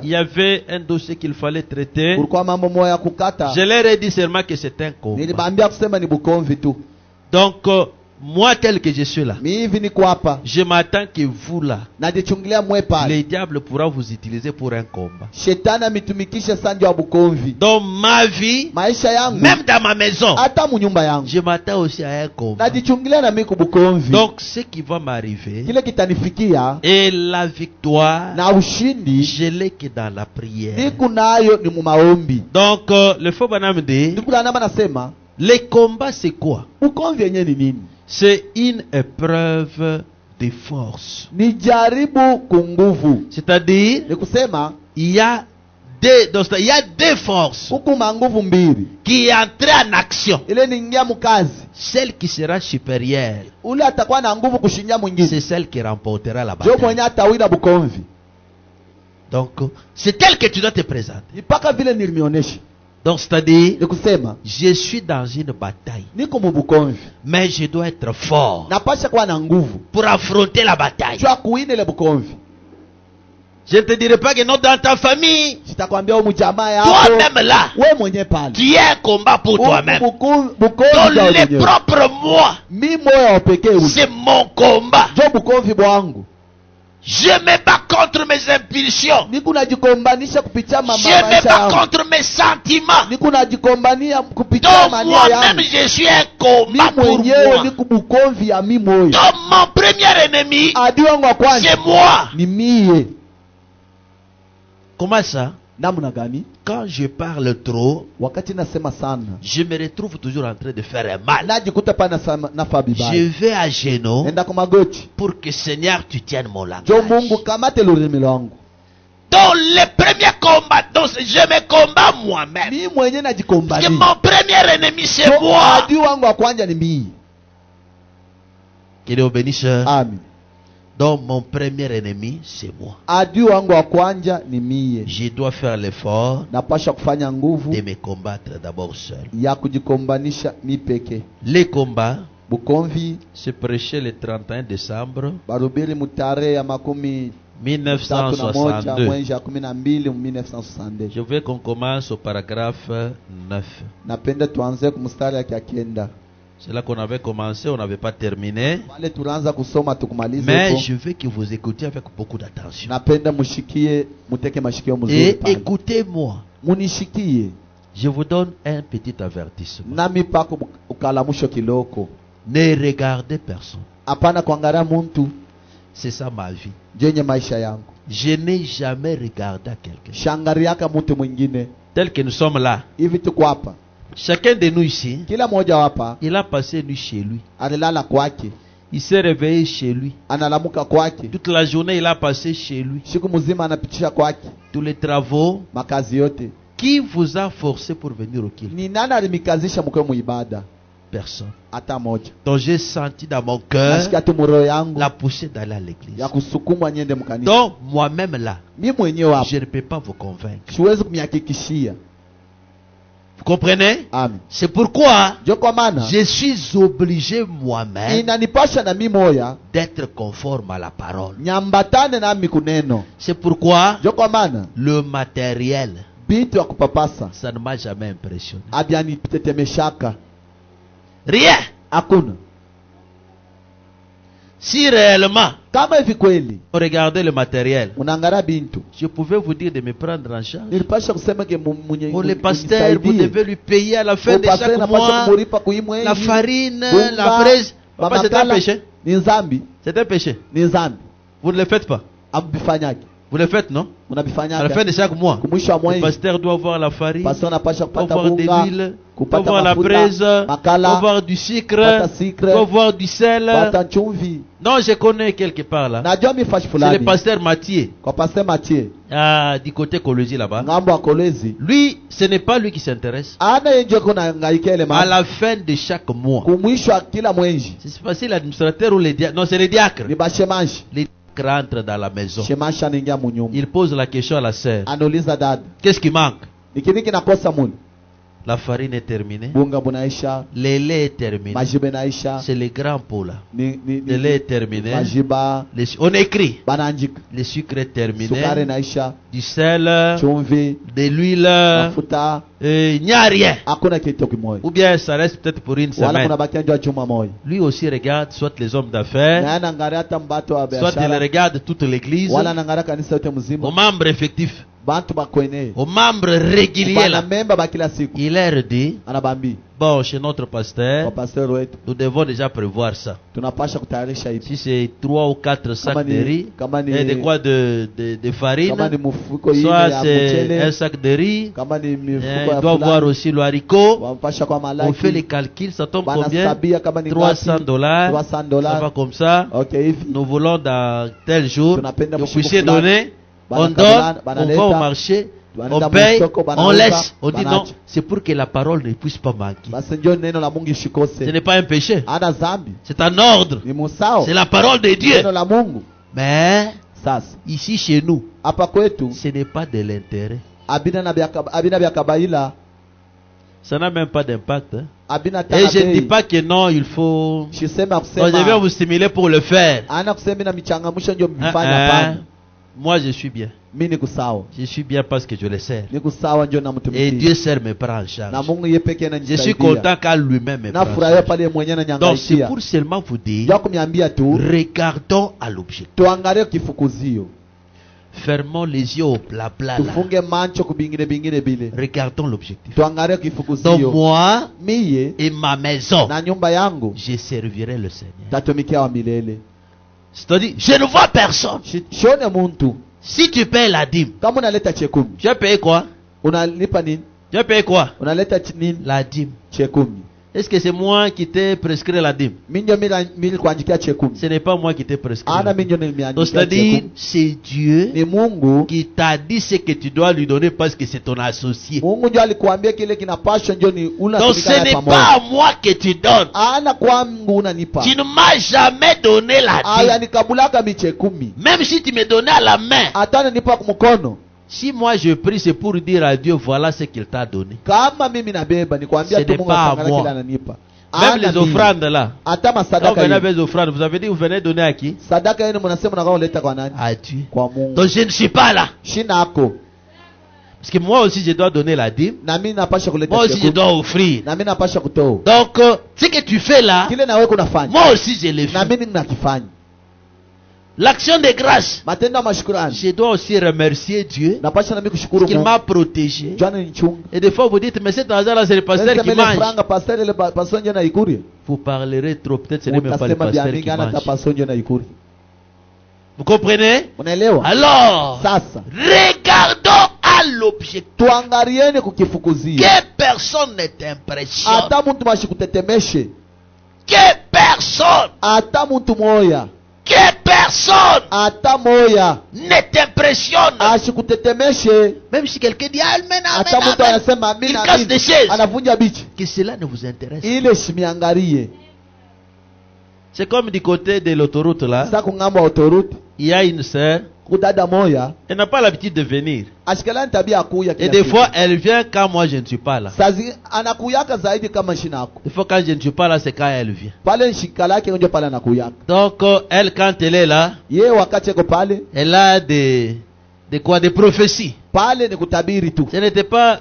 Il y avait un dossier qu'il fallait traiter. Je Je leur ai dit seulement que c'est un combat. nilibaambia kusema ni bukomvi tu. Donc, moi tel que je suis là, Mi hivi niko hapa je m'attends que vous là, najichungilia mwe pale. les diables pourra vous utiliser pour un combat. Shetani amitumikishe sanja wa bukomvi. Dans ma vie, Maisha yangu même dans ma maison, hata munyumba yangu je m'attends aussi à un combat. najichungilia na mimi kubukomvi. Donc, ce qui va m'arriver Kile kitanifikia et la victoire, na ushindi je l'ai que dans la prière. niko nayo ni mu maombi. Donc, le faux banam dit, Ndugu namba nasema les combats c'est quoi? bukomvi yenyewe ni nini? C'est une épreuve de force. Ni jaribu kunguvu. C'est-à-dire, Ni kusema il y a deux forces huku manguvu mbili. qui entrent en action. Ile ni ingia mukazi. Celle qui sera supérieure, Ule atakuwa na nguvu kushindia mwingine. c'est celle qui remportera la Jo mwenye bataille. atawina bukomvi. Donc, c'est elle que tu dois te présenter. Ipaka vile nilimionyesha. Donc, c'est-à-dire, Ni kusema je suis dans une bataille, niko mu bukomvi. mais je dois être fort Napasha kuwa na nguvu. pour affronter la bataille. Jua kuwina ile bukomvi. Je ne te dirai pas que non, dans ta famille, Sitakwambia umu jamaa yako. toi-même là, We mwenye pale. tu es un combat pour toi-même. Bukomvi Dans za les wenyewe. propres mois, Mi moyo wa pekee ule. c'est mon combat. Jo bukomvi bwangu. Je me bats contre mes impulsions. Niko najikombanisha kupitia Je maisha me bats yangu. contre mes sentiments. Niko najikombania kupitia Donc mania moi-même, yangu. je suis un Mi combat pour mwenyewe moi. niko bukomvi ya mi moyo. Donc mon premier ennemi, Adui wangu wa kwanza c'est moi. ni mie. Comment ça? Namna gani? Quand je parle trop, Wakati nasema sana je me retrouve toujours en train de faire un mal. najikuta pa nafa Je vibaya. vais à genoux Nenda kwa magoti. pour que Seigneur tu tiennes mon langage. Jo Mungu kamate lulimi lwangu. Dans les premiers combats, donc je me combats moi-même. Mi mwenye Parce que najikombania. mon premier ennemi c'est Jo moi. adui wangu wa kwanza ni mie. Que Dieu bénisse. Amen. Donc mon premier ennemi c'est moi. Adui wangu wa kwanza ni mie. Je dois faire l'effort Napasha kufanya nguvu de me combattre d'abord seul. ya kujikombanisha mi peke. Les combats Bukomvi se prêchaient le 31 décembre barubiri mutare ya makumi tatu na moja 1962. mwezi ya 12 1962. Je veux qu'on commence au paragraphe 9. Napenda tuanze kumstari ya kiakenda. C'est là qu'on avait commencé, on n'avait pas terminé. Wale tunaanza kusoma tukumalize Mais huko. je veux que vous écoutiez avec beaucoup d'attention. Napenda mushikie muteke mashikio mzuri Et pale. écoutez-moi. Munishikie Je vous donne un petit avertissement. nami pako ukalamusho kiloko. Ne regardez personne. Hapana kuangalia muntu. C'est ça ma vie. Jenye maisha yangu. Je n'ai jamais regardé à quelqu'un. Shangariaka mtu mwingine. Tel que nous sommes là. Hivi tuko hapa. Chacun de nous ici, Kila mmoja hapa il a passé une nuit chez lui. analala kwake. Il s'est réveillé chez lui. Analamuka kwake. Toute la journée, il a passé chez lui. Siku mzima anapitisha kwake. Tous les travaux. Makazi yote. Qui vous a forcé pour venir au culte? Ni nani alimikazisha mkwe muibada? Personne. Hata moja. Donc j'ai senti dans mon cœur Nasikia tu muro yangu la poussée d'aller à l'église. ya kusukumwa nyende mkanisa. Donc moi-même là, Mi mwenyewe hapa je ne peux pas vous convaincre. siwezi kumihakikishia. Vous comprenez? Amen. C'est pourquoi Jo kwa maana je suis obligé moi-même inanipasha na mi moya d'être conforme à la parole. nyambatane nami kuneno. C'est pourquoi Jo kwa maana le matériel, bitu ya kupapasa ça ne m'a jamais impressionné. abianitetemeshaka. Rien. Hakuna. Si réellement Kama hivi kweli on regardait le matériel, unaangalia bintu, je pouvais vous dire de me prendre en charge. nilipasha kusema ke mwenye Pour le pasteur, vous devez lui payer à la fin de chaque mois la farine, la fraise. Papa, c'est un péché. Ni nzambi, C'est un péché. ni nzambi. Vous ne le faites pas. Ambifanyaki. Vous le faites, non? À la Unabifanyaka. fin de chaque mois, Kumwisho wa le mwezi. pasteur doit avoir la farine, Pastor anapasha doit kupata avoir de bunga, l'huile, doit kupata avoir la mafuta, fraise, doit makala, avoir du sucre, kupata sikre, doit avoir du sel. kupata chumvi. Non, je connais quelque part là. Najua mifashi C'est le fulani. pasteur Mathieu, Kwa Pastor Mathieu, du côté Colosie là-bas. ngambo wa Kolezi. Lui, ce n'est pas lui qui s'intéresse. Ana yenje kuna ngaika ile À mama. la fin de chaque mois, Kumwisho wa kila mwezi. c'est facile l'administrateur ou les diacres. Non, c'est les diacres. Ni bashemashi. Les diacres rentrent dans la maison. Shemashi anaingia munyumba. Il pose la question à la sœur. Anauliza dada. Qu'est-ce qui manque? Nikini kinakosa muni. La farine est terminée. bunga bunaisha, Le lait est terminé. majibe naisha, C'est les grands pots là. ni Le lait est terminé. majiba On écrit. bananjika, Le sucre est terminé. sukari naisha, Du sel, chumvi, de l'huile. mafuta, Il n'y a rien. hakuna kitu kimoja. Ou bien ça reste peut-être pour une Wala semaine. kuna bakia njoo juma moja. Lui aussi regarde soit les hommes d'affaires, Na anaangalia hata mbato wa soit il biashara, regarde toute l'église, wala anaangalia kanisa yote aux mzima, membres effectifs, bantu bakwenye, aux membres réguliers bana là. memba ba kila siku. Il leur dit, Anabambi, bon, chez notre kwa pasteur, pastor wetu, nous devons déjà prévoir ça. tunapasha kutayarisha hivi. Si c'est 3 ou 4 sacs de riz, kama ni et de quoi de farine, kama ni mfuko ile soit ya c'est un mchele, sac de riz, kama ni mifuko il ya doit voir fulani, aussi le haricot. wampasha kwa On fait les malaki, calculs, ça tombe combien? banasabia kama ni $300. $300. Ça va comme ça. Okay, hivi Nous voulons dans tel jour, tunapenda vous mshiko puissiez fulani, donner, on donne, banakabulana, on banaleta, va au marché, tunaenda on paye, msoko, on banauza, laisse, on dit non, banaacha. c'est pour que la parole ne puisse pas manquer. Basi njoo neno la Mungu Ce ishikose. n'est pas un péché, Ana zambi, c'est un ordre, ni musao. c'est la parole de Dieu. Neno la Mungu. Mais Sasa ici chez nous, hapa kwetu ce n'est pas de l'intérêt. abina bya kabaila, Ça n'a même pas d'impact. Hein. abina Et je ne dis tanabei. pas que non, il faut... Shisema Donc, je vais kusema vous stimuler pour le faire. ana kusema na michangamsho ndio Hein, mfanya hein. pana. Moi, je suis bien. Mimi niko sawa. Je suis bien parce que je le sers. Niko sawa njoo Et namtumikia. Dieu seul me prend en Na charge. Mungu yeye pekee Je suis ananisaidia. content car lui-même me prend Na en furahia charge. pale mwenyewe Donc c'est ananyangaikia. pour seulement vous dire, Ya kuniambia tu regardons à l'objectif. tuangalie kifukuzio. Fermons les yeux au blabla là. Tufunge mancho kubingine bingine bile. Regardons l'objectif. Tuangalie Donc kifukuzio. moi Miye et ma maison, na nyumba yangu je servirai le Seigneur. tatumikia wa milele. C'est-à-dire, je ne vois personne. Shone muntu Si tu payes la dîme, kama unaleta chekumi, tu as payé quoi? unalipa nini? Tu as payé quoi? Unaleta nini? La dîme. Chekumi. Est-ce que c'est moi qui t'ai prescrit la dîme? Minyo mili kuandikia chekumi. Ce n'est pas moi qui t'ai prescrit. Ana la dîme. minyo Donc nilimiandikia c'est-à-dire, chekumi. c'est Dieu Ni Mungu. qui t'a dit ce que tu dois lui donner parce que c'est ton associé. Mungu ndio alikuambia kile kinapaswa ndio ni Donc ce unatumika n'est pamoja. pas à moi que tu donnes. Ana kwangu unanipa. Tu ne m'as jamais donné la Aya dîme. nikabulaka michekumi. Même si tu me donnais à la main. Hata nanipa kumkono. Si moi je prie, c'est pour dire à Dieu, voilà ce qu'il t'a donné. Kama mimi nabeba nikwambia Ce tu n'est Mungu pas à asangana moi. kile ananipa. Même Ana les mimi. offrandes là. Hata Quand vous masadaka venez hivi. avec les offrandes, vous avez dit, vous venez donner à qui? Sadaka yenu mnasema unataka uleta kwa nani? À Dieu. Kwa Mungu. Donc je ne suis pas là. Shina yako. Parce que moi aussi je dois donner la dîme. Na mimi napasha kuleta Moi aussi je chekumi. dois offrir. Na mimi napasha kutoa. Donc ce que tu fais là, Kile na wewe kunafanya. moi aussi je le Na fais. mimi ninakifanya. L'action de grâce, Matendo ya mashukrani. je dois aussi remercier Dieu Napasha na mimi parce kushukuru qu'il Mungu. m'a protégé. Jana nichunga. Et des fois vous dites, mais cet argent-là c'est le pasteur Sasa qui mele mange. franga pastor ile pastor ndio naikuri. Vous parlerez trop, peut-être ce n'est même pas le Utasema pasteur bia qui mingi ana ta mange. pastor ndio naikuri. Vous comprenez? Unaelewa? Alors, Sasa regardons à l'objectif. tuangalieni kukifukuzia. Que personne ne t'impressionne. Hata mtu mashikutetemeshe. Que personne, Hata mtu moya. que personne Hata moya. ne t'impressionne. Ashikutetemeshe. Même si quelqu'un dit Amen, Hata Amen, mtu Amen, anasema il amina casse des chaises. anavunja bichi. Que cela ne vous intéresse. Ile shimiangalie. C'est comme du côté de l'autoroute là. Sasa kungamba autoruti. Il y a une sœur. Kudada moya. Elle n'a pas l'habitude de venir. Ashikala tabia kuya Et kila des siku. fois, elle vient quand moi je ne suis pas là. Sazi anakuyaka zaidi kama shinako. Des fois, quand je ne suis pas là, c'est quand elle vient. Pale shikala yake ndio pale anakuyaka. Donc, elle, quand elle est là, Yeye wakati yako pale, elle a des prophéties. pale ni kutabiri tu. Ce n'était pas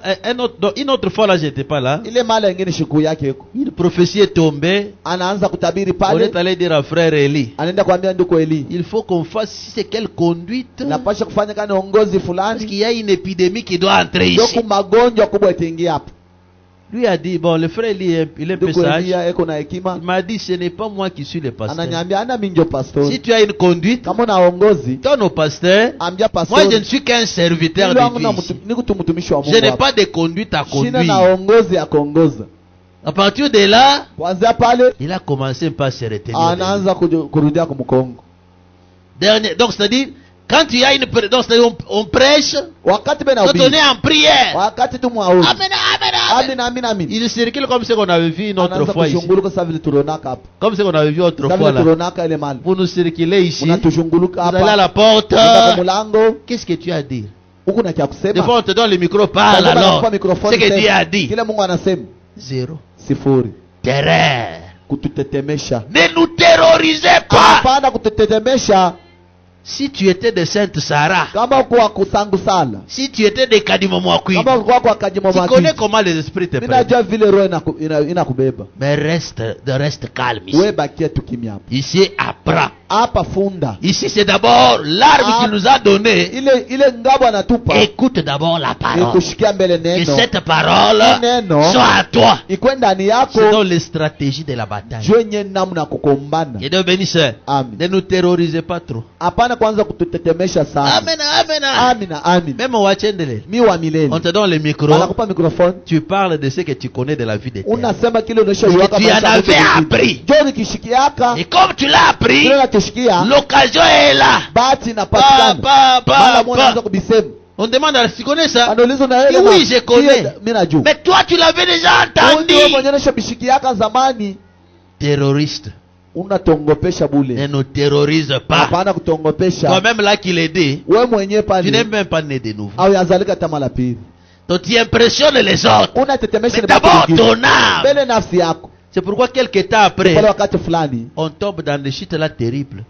une autre fois là, j'étais pas là. Ile mala ingine shiku yake iko. Une prophétie est tombée. Anaanza kutabiri On pale. est allé dire à frère Eli, Anaenda kuambia nduko Eli. il faut qu'on fasse si c'est quelle conduite. Napasha kufanya kana ongozi Parce fulani. qu'il y a une épidémie qui doit entrer ici. Ndio magonjwa kubwa itaingia hapa. Lui a dit, bon, le frère Eli, il est un peu Nduko sage. Eli eko na hekima. Il m'a dit, ce n'est pas moi qui suis le pasteur. Ananyambia ana minjo pastor. Si tu as une conduite, Kama unaongozi, ton au pasteur, ambia pastor. moi je ne suis qu'un serviteur de Dieu ici. Ni mtumishi wa Mungu. Je n'ai pas de conduite à Shina conduire. naongozi ya kuongoza. À partir de là, Kwanza pale il a commencé pas à se retenir. de lui. anaanza kurudia kumkongo. Donc c'est-à-dire, quand il y a une donc c'est-à-dire on prêche, Wakati bena quand ubi. on est en prière. Wakati tu mwaozi. Amen, amen, amen. Amina amina. Il circule comme ce qu'on avait vu une autre Anaanza fois ici. kushunguluka sasa vile turonaka hapa. Comme ce qu'on avait vu Sasa autrefois vile là. turonaka ile mali. Vous nous circulez ici. Vous Unatushunguluka allez à hapa. la porte. Unaenda kwa mlango. Qu'est-ce que tu as à dire? Des fois on te donne le micro, parle alors. Ce que Dieu a dit. Zéro. Terreur. Ne nous terrorisez pas. Si tu étais de Sainte Sarah, si tu étais de Kadimomwakui, tu connais comment les esprits te prennent. Mais reste calme ici. Ici, apprends. Ici, c'est d'abord l'arme qu'il nous a donné. Écoute d'abord la parole. Que cette parole soit à toi. C'est dans les stratégies de la bataille. Et de bénisseur, ne nous terrorisez pas trop. Amen, amen. Même au Wachendele, on te donne le micro. Tu parles de ce que tu connais de la vie d'éternel. Tu en avais appris. Et comme tu l'as appris, l'occasion est là. On demande à tu connais ça? Oui, je connais. Mais toi, tu l'avais déjà entendu. Terroriste. Ne nous terrorise pas. Toi-même là qu'il est dit, tu n'es même pas né de nouveau. Donc tu impressionnes les autres. Mais d'abord ton âme. C'est pourquoi quelques temps après, on tombe dans des chutes là terribles.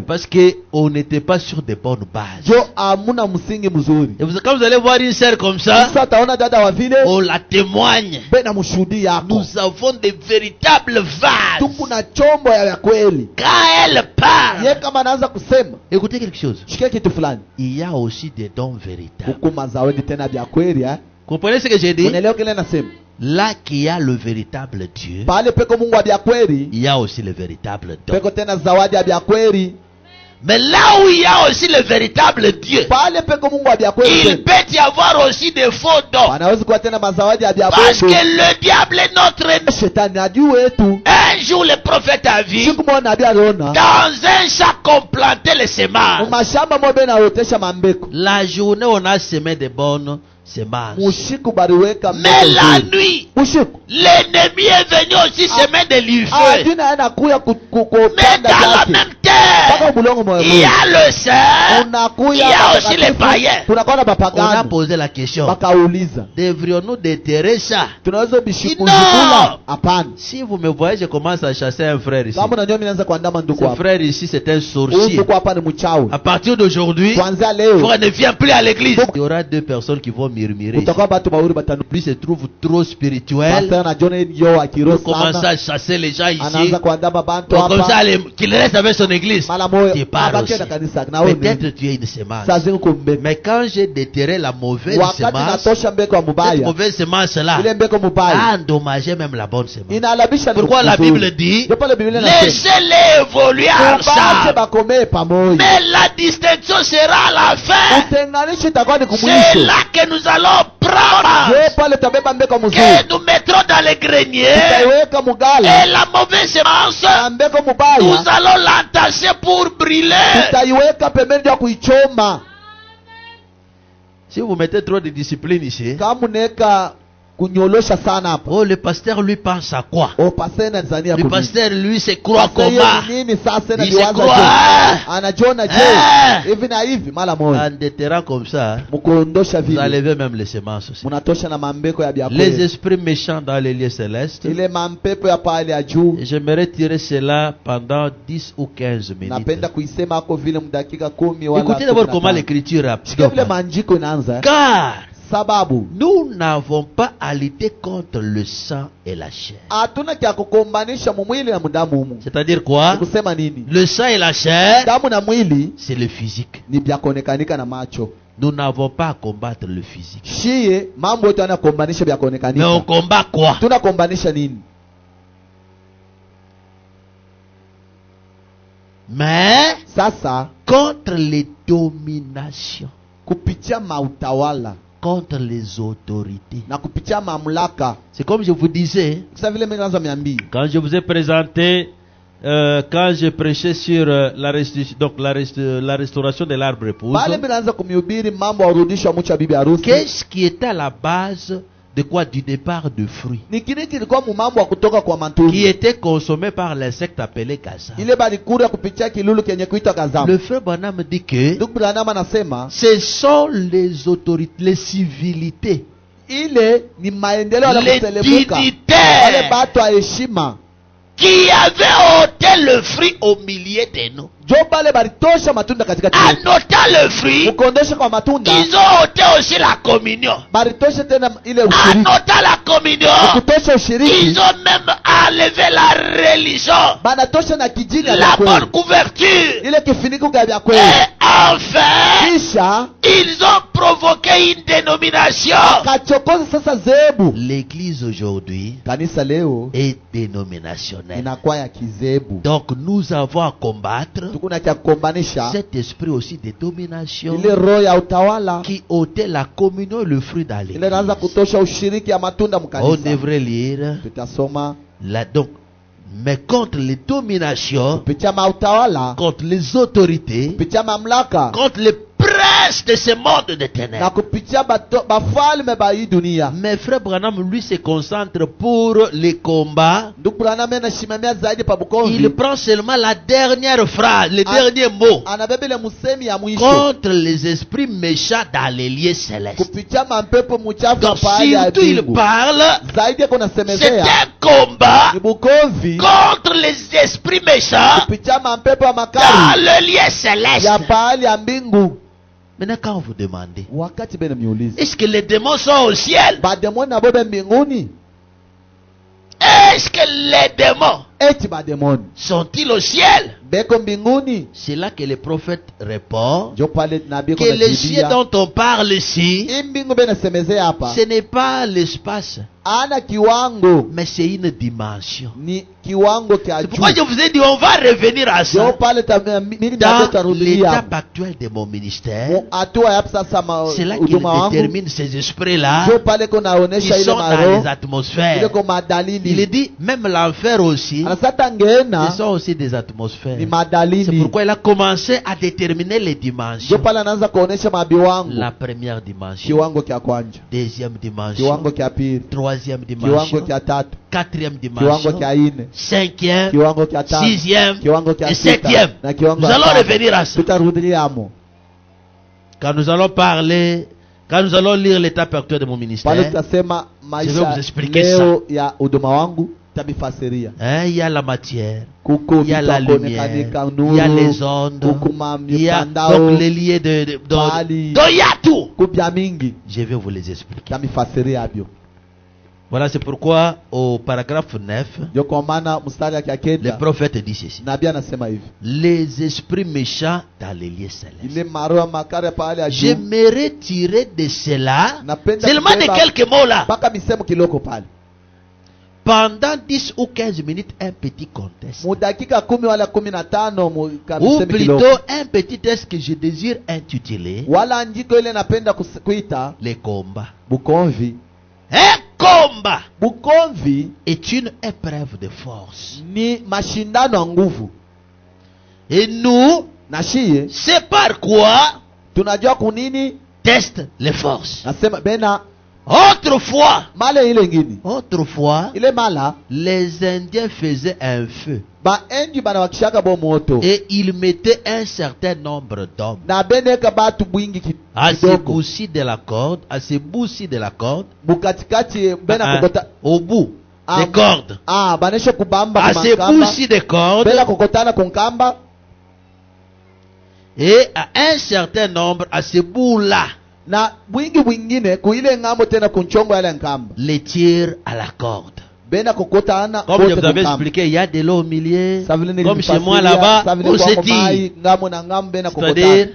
Parce qu'on n'était pas sur de bonnes bases. Et quand vous allez voir une sœur comme ça, on la témoigne. Nous avons des véritables vases. Quand elle parle, écoutez quelque chose. Il y a aussi des dons véritables. Comprenez ce que j'ai dit? Là qu'il y a le véritable Dieu, il y a aussi le véritable don. Mais là où il y a aussi le véritable Dieu, il peut y avoir aussi des faux dons. Parce que le diable est notre ennemi. Un jour le prophète a vu dans un sac qu'on plantait les semences. La journée on a semé des bonnes semences. Mais la nuit, l'ennemi est venu aussi semer de l'ivraie. Mais dans la même terre, il y a le saint, il y a aussi les païens. On a posé la question, devrions-nous déterrer ça? Non. Si vous me voyez, je commence à chasser un frère ici. Ce frère ici, c'est un sorcier. À partir d'aujourd'hui, il ne vient plus à l'église. Il y aura deux personnes qui vont murmurer. Lui se trouve trop spirituel. Il commence à chasser les gens ici. Donc comme ça, qu'il reste avec son église. Tu pars aussi. Peut-être tu es une semence. Mais quand j'ai déterré la mauvaise semence, cette mauvaise semence-là a endommagé même la bonne semence. Pourquoi la Bible dit laissez-les évoluer ensemble. Mais la distinction sera à la fin. C'est là que nous allons prendre, que nous mettrons dans les greniers, et la mauvaise semence, nous allons l'entasser pour brûler. Si vous mettez trop de discipline ici, oh, le pasteur lui pense à quoi? Le pasteur lui se croit comment? Il se croit en déterrant comme ça, vous enlevez même les semences aussi. Les esprits méchants dans les lieux célestes. J'aimerais tirer cela pendant 10 ou 15 minutes. Écoutez d'abord comment l'écriture a. Car nous n'avons pas à lutter contre le sang et la chair. C'est-à-dire quoi? Le sang et la chair, c'est le physique. Nous n'avons pas à combattre le physique. Mais on combat quoi? Mais contre les dominations, contre les autorités. C'est comme je vous disais, quand je vous ai présenté, quand je prêchais sur la restauration de l'arbre épouse, qu'est-ce qui était à la base de quoi? Du départ de fruits. Ni kini kilikuwa mumambo wa kutoka kwa matunda. Qui était consommé par l'insecte appelé gazam. Ile balikula kupitia kilulu kenye kuitwa gazam. Le frère Branham dit que Ndugu Branham anasema ce sont les autorités, les civilités, ile ni maendeleo ya les kuselebuka. Wale dignitaires batu wa heshima qui avaient ôté le fruit au milieu de nous. jo bale balitosha matunda katikati En yetu. ôtant le fruit, Mukondosha kwa matunda ils ont ôté aussi la communion. balitosha tena ile En ushiriki. ôtant la communion, Kutosha ushiriki ils ont même enlevé la religion, banatosha na kijini ya la bonne kweli. couverture. Ile kifuniko vya kweli. Et enfin, Kisha ils ont provoqué une dénomination. kachokoza sasa zebu. L'église aujourd'hui Kanisa leo est dénominationnelle. inakuwa ya kizebu. Donc nous avons à combattre Tukuna cha kukombanisha cet esprit aussi de domination ile roho ya utawala qui ôtait la communion et le fruit dans ile l'église. inaanza kutosha ushiriki ya matunda On mkanisa. devrait lire Tutasoma là donc, mais contre les dominations, kupitia mautawala, contre les autorités, kupitia mamlaka contre les princes de ce monde de na ténèbres. kupitia bafalme ba hii dunia. Mais frère Branham lui se concentre pour les combats. Ndugu Branham anashimamia zaidi pa Il Bukomvi. prend seulement la dernière phrase, le dernier mot, Anabeba ile musemi ya mwisho contre les esprits méchants dans les lieux célestes. kupitia mampepo mchafu Donc pahali ya surtout il mbingu. parle, Zaidi yako c'est nasemezea un combat ni Bukomvi contre les esprits méchants kupitia mampepo ya dans makari le lieu céleste. ya pahali ya mbingu. Maintenant quand vous demandez, Wakati bena miulizi est-ce que les démons sont au ciel? bademoni na bobe mbinguni, Est-ce que les démons eti bademoni sont-ils au ciel? beko mbinguni? C'est là que le prophète répond Jo pale nabii que kuna les cieux jibia dont on parle ici, hii mbingu bena semezea hapa ce n'est pas l'espace, ana kiwango, mais c'est une dimension. ni kiwango kia C'est pourquoi je juu. vous ai dit, on va revenir à Jo ça pale mimi dans tarudia l'étape actuelle de mon ministère. hatua ya sasa C'est là qu'il huduma wangu. détermine ces esprits-là Jo pale ko qui naonesha ile sont dans les maro ile atmosphères. ko Il madalili dit, même l'enfer aussi, anasata ce ngeena sont aussi des atmosphères. ni C'est madalili. pourquoi il a commencé à déterminer les Jo dimensions. pale anaanza kuonesha mabiwangu, La première dimension, kiwango kia kwanja, deuxième dimension, kiwango kia pili, troisième kiwango dimension, kia tatu, quatrième kiwango dimension, kia ine, cinquième, kiwango kia tano, sixième kiwango kia et sita septième. na kiwango Nous ya allons tano. revenir à ça. Tutarudiamo Quand nous allons parler, quand nous allons lire l'étape actuelle de mon pale, ministère, tutasema Je vais maisha vous expliquer leo ya huduma wangu, tabifasiria hein, il y a la matière, kuko il y a la lumière, vitakonekanika il y a nuru, les ondes, kukuma il y a mitandao, donc les liens donc Bali. il y a tout. kubya mingi Je vais vous les expliquer. tamifasiria abyo. Voilà, c'est pourquoi au paragraphe 9, Ndio kwa maana mstari ya le kenda prophète dit ceci. nabii anasema hivi, Les esprits méchants dans les lieux célestes. ile maro ya makare pale ya juu, J'aimerais tirer de cela napenda seulement de kubeba quelques mots là. mpaka misemo kiloko pale, Pendant 10 ou 15 minutes, un petit contexte. mu dakika 10 wala 15 mu Ou kamisemo kiloko, plutôt un petit texte que je désire intituler wala andiko ile napenda kuita les combats. Bukomvi. Un combat Bukomvi est une épreuve de force. ni mashindano ya nguvu, Et nous, na shie c'est par quoi tunajua kunini teste les forces. nasema bena Autrefois, male ile ngini ile mala les Indiens faisaient un feu baenji bana wakishaka bo moto et ils mettaient un certain nombre d'hommes na beneka batu bwingi à ce kidogo bout-ci de la corde, à ce bout-ci de la corde, bukatikati bena kokota au bout des cordes, banesha kubamba à ce kumakamba bout-ci des cordes, bena kokotana kunkamba et à un certain nombre à ce bout-là, na bwingi bwingine kuile ngambo tena kunchongo yale nkamba les tirs à la corde. bena kokotana Comme je kote vous avais kunkamba. expliqué, il y a de l'eau au milieu, Sa vile comme chez nilifasiria, moi là-bas, sa vile on se kwako tire. mai, ngamo na ngamo bena kokotana. C'est-à-dire,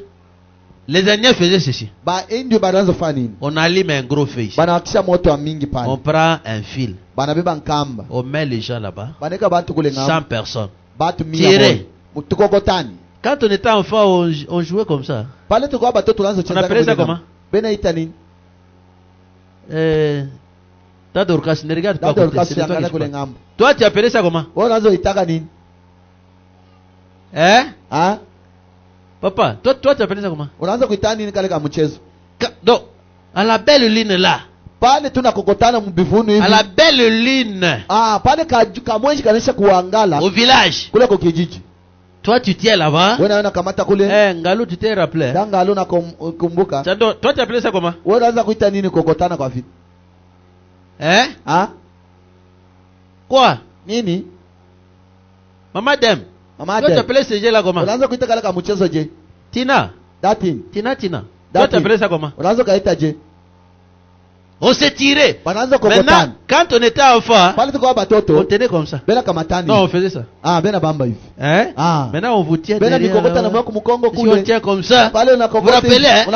les Indiens faisaient ceci. Baenji banaanza kufanya nini? On allume un gros feu ici. Banawakisha moto wa mingi On pale, prend un fil. banabeba nkamba, On met les gens là-bas. baneka bantu kule 100 ngambo, personnes. batu Tirer. tukokotani Quand on était enfant, on jouait comme ça. pale, tukwa batoto tunaanza On appelait ça comment? bena ita nini? Tadorkas, ne regarde pas. Dada Côté, ukasi c'est de toi angalia que je kule parle. ngambo, Toi, tu appelais ça comment? wewe unaanza itaka nini? Hein? Ah, Papa, toi tu appelais ça comment? unaanza kuitaka nini kale ka mchezo? Donc, à la belle ligne là, pale tunakokotana mbivuni hivi à la belle lune pale kamwenji kanisha kuangala au village. kule kwa kijiji. Toi tu tiens là-bas. Wewe unaona kamata kule Ngalo tu t'es rappelé. Ngalo na kumbuka. Toi tu appelles ça comment? Wewe unaanza kuita nini kokotana kwa vile? Quoi? Nini? Mama Dem. Toi tu appelles ce jeu là comment? Unaanza kuita kale ka mchezo je? Tina. Datin. Tina. Toi tu appelles ça comment? Unaanza kaita je? On s'est tiré. Maintenant, quand on était enfant, on tenait comme ça. Non, on faisait ça. Maintenant, on vous tient derrière. Si on tient comme ça, vous vous rappelez,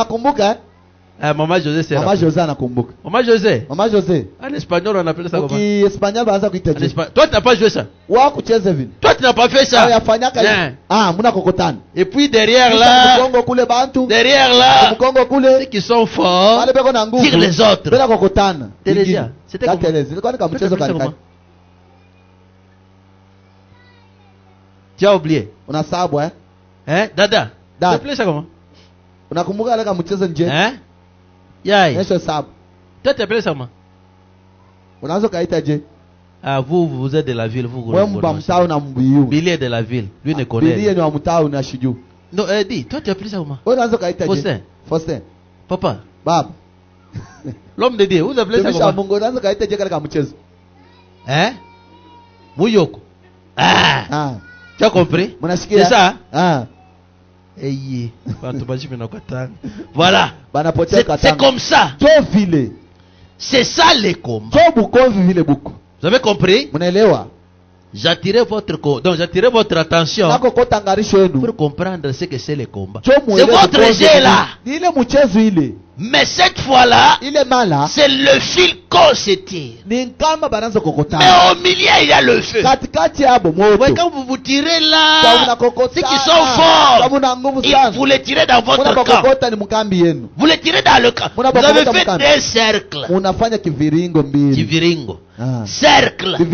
Maman José, c'est Maman José anakumbuka. Maman José. Maman José. En espagnol, on appelle ça comment? Espagnol baanza kuita je. Toi, tu n'as pas joué ça. Toi, tu n'as pas fait ça. Muna kokotana. Et puis derrière là, ceux qui sont forts tirent les autres. Télésia. C'était comment? Tu as oublié. Unasabu Dada. Tu appelles ça comment? Unakumbuka ile kama mchezo nje? Yai. Yeso sabu. Toi tu appelles ça comment? Unaanza kaita je? Vous êtes de la ville, vous. Wewe mba mtao na mbuyu. Billy est de la ville, lui ne connaît. Billy ni wa mtao na shiju. Non, dis, toi tu appelles ça comment? Unaanza kaita je? Faustin. Papa. Baba. L'homme de Dieu, vous appelez ça comment? Mungu unaanza kaita je kama mchezo? Muyoko. Tu as compris? C'est ça? Voilà. C'est comme ça. C'est ça les combats. Vous avez compris? J'attirais votre attention pour comprendre ce que c'est les combats. C'est votre jeu là. Mais cette fois-là, c'est le fil qu'on se tire. Mais au milieu, il y a le feu. Ouais, quand vous vous tirez là, ceux qui sont forts, vous les tirez dans votre camp. Vous les tirez dans le camp. Vous avez fait des cercles. Kiviringo. Cercle. Et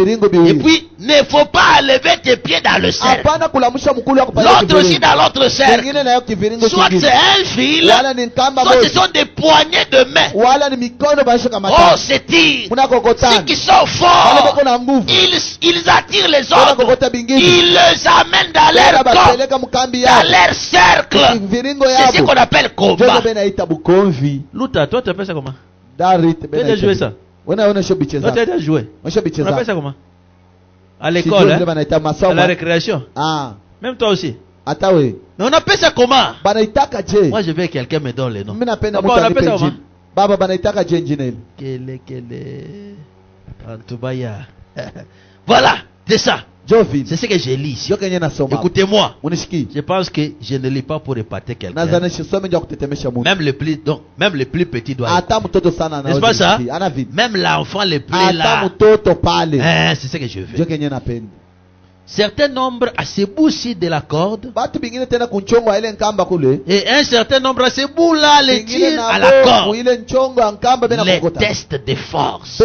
puis, il ne faut pas lever tes pieds dans le cercle. L'autre aussi dans l'autre cercle. Soit c'est un fil, soit ce sont des poignées de main. Oh, c'est tir. Ceux qui sont forts, ils attirent les autres. Ils les amènent dans leur camp, dans leur cercle. C'est ce qu'on appelle combat. Luta, toi tu appelles ça comment? Tu as déjà joué ça? Toi tu as déjà joué? On appelle ça comment? À l'école, à la récréation. Même toi aussi. Mais on appelle ça comment? Moi je veux que quelqu'un me donne les noms. On appelle ça comment? Baba banaitaka jenjineli. Kele Antubaya. Voilà, c'est ça. C'est ce que je lis ici. Écoutez-moi. Je pense que je ne lis pas pour épater quelqu'un. Même le plus petit doit être. N'est-ce pas ça? Même l'enfant le plus là. C'est ce que je veux. Certain nombre à ce bout-ci de la corde. Et un certain nombre à ce bout-là les tire à la corde. Les tests de force.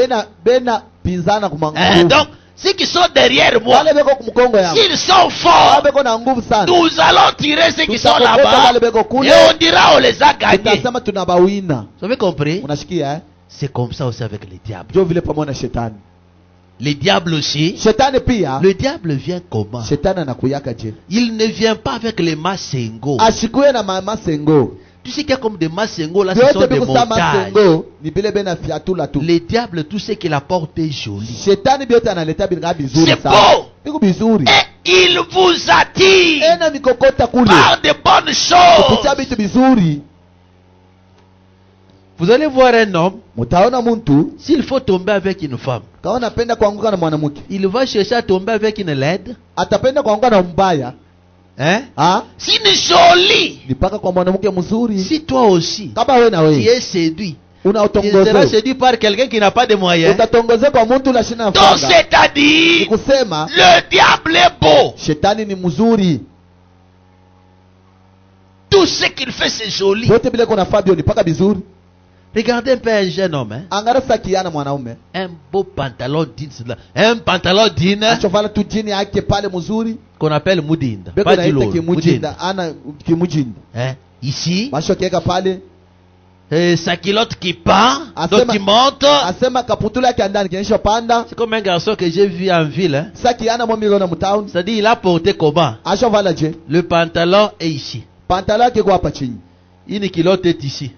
Donc, ceux qui sont derrière moi, s'ils sont forts, nous allons tirer ceux qui sont là-bas et on dira on les a gagnés. Vous avez compris? C'est comme ça aussi avec les diables. Les diables aussi. Le diable vient comment? Il ne vient pas avec les masengo. Tu sais qu'il y a comme des masengo là, ce sont des montages. Les diables, tout ce qu'il apporte est joli. C'est beau. Et il vous attire par de bonnes choses. Vous allez voir un homme, s'il faut tomber avec une femme, il va chercher à tomber avec une laide. Si une jolie, si toi aussi tu es séduit, tu seras séduit par quelqu'un qui n'a pas de moyens. Donc c'est-à-dire, le diable est beau. Tout ce qu'il fait c'est joli. Regardez un peu un jeune homme. Un beau pantalon jeans. Un pantalon jeans qu'on appelle Mudinda. Pas du lourd. Ici, Et sa culotte qui pend, donc qui monte. C'est comme un garçon que j'ai vu en ville. Hein. C'est-à-dire, il a porté comment? Le pantalon est ici. Une culotte est ici.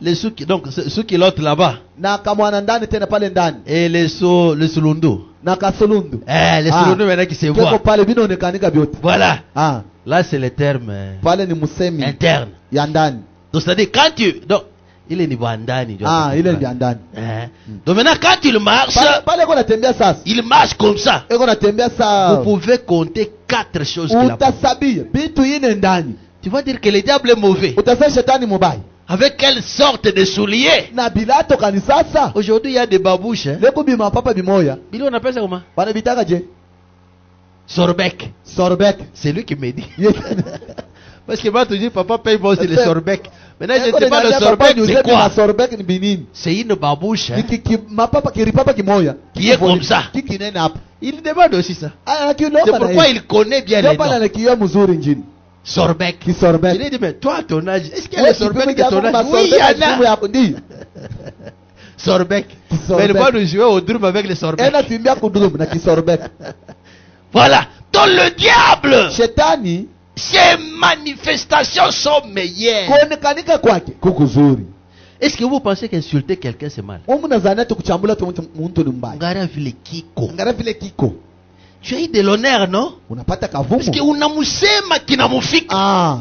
Les donc, sous culotte là-bas. Et les sulundu. Les sulundu maintenant qui se voient. Voilà. Là, c'est le terme interne. Donc, c'est-à-dire, quand tu... Donc, il est niveau andani. Il est andani. Donc, maintenant, quand il marche, il marche comme ça. Vous pouvez compter 4 choses qu'il a. Tu vas dire que le diable est mauvais. Avec quelle sorte de souliers? Aujourd'hui, il y a des babouches. Hein? Billy, on appelle ça comment? Sorbec. C'est lui qui me dit. Parce que moi, toujours, papa paye moi aussi les sorbec. Maintenant, je ne sais pas le sorbec, c'est quoi? C'est une babouche. Hein? Qui est comme ça. Il demande aussi ça. C'est pourquoi il connaît bien les noms. Sorbec. Je lui ai dit, mais toi, à ton âge, est-ce qu'il y a les sorbec de ton âge? Oui, il y en a. Sorbec. Mais il va nous jouer au drum avec les sorbec. Voilà. Donc le diable, ses manifestations sont meilleures. Est-ce que vous pensez qu'insulter quelqu'un c'est mal? Tu as eu de l'honneur, non? Parce que unamusema kinamufika.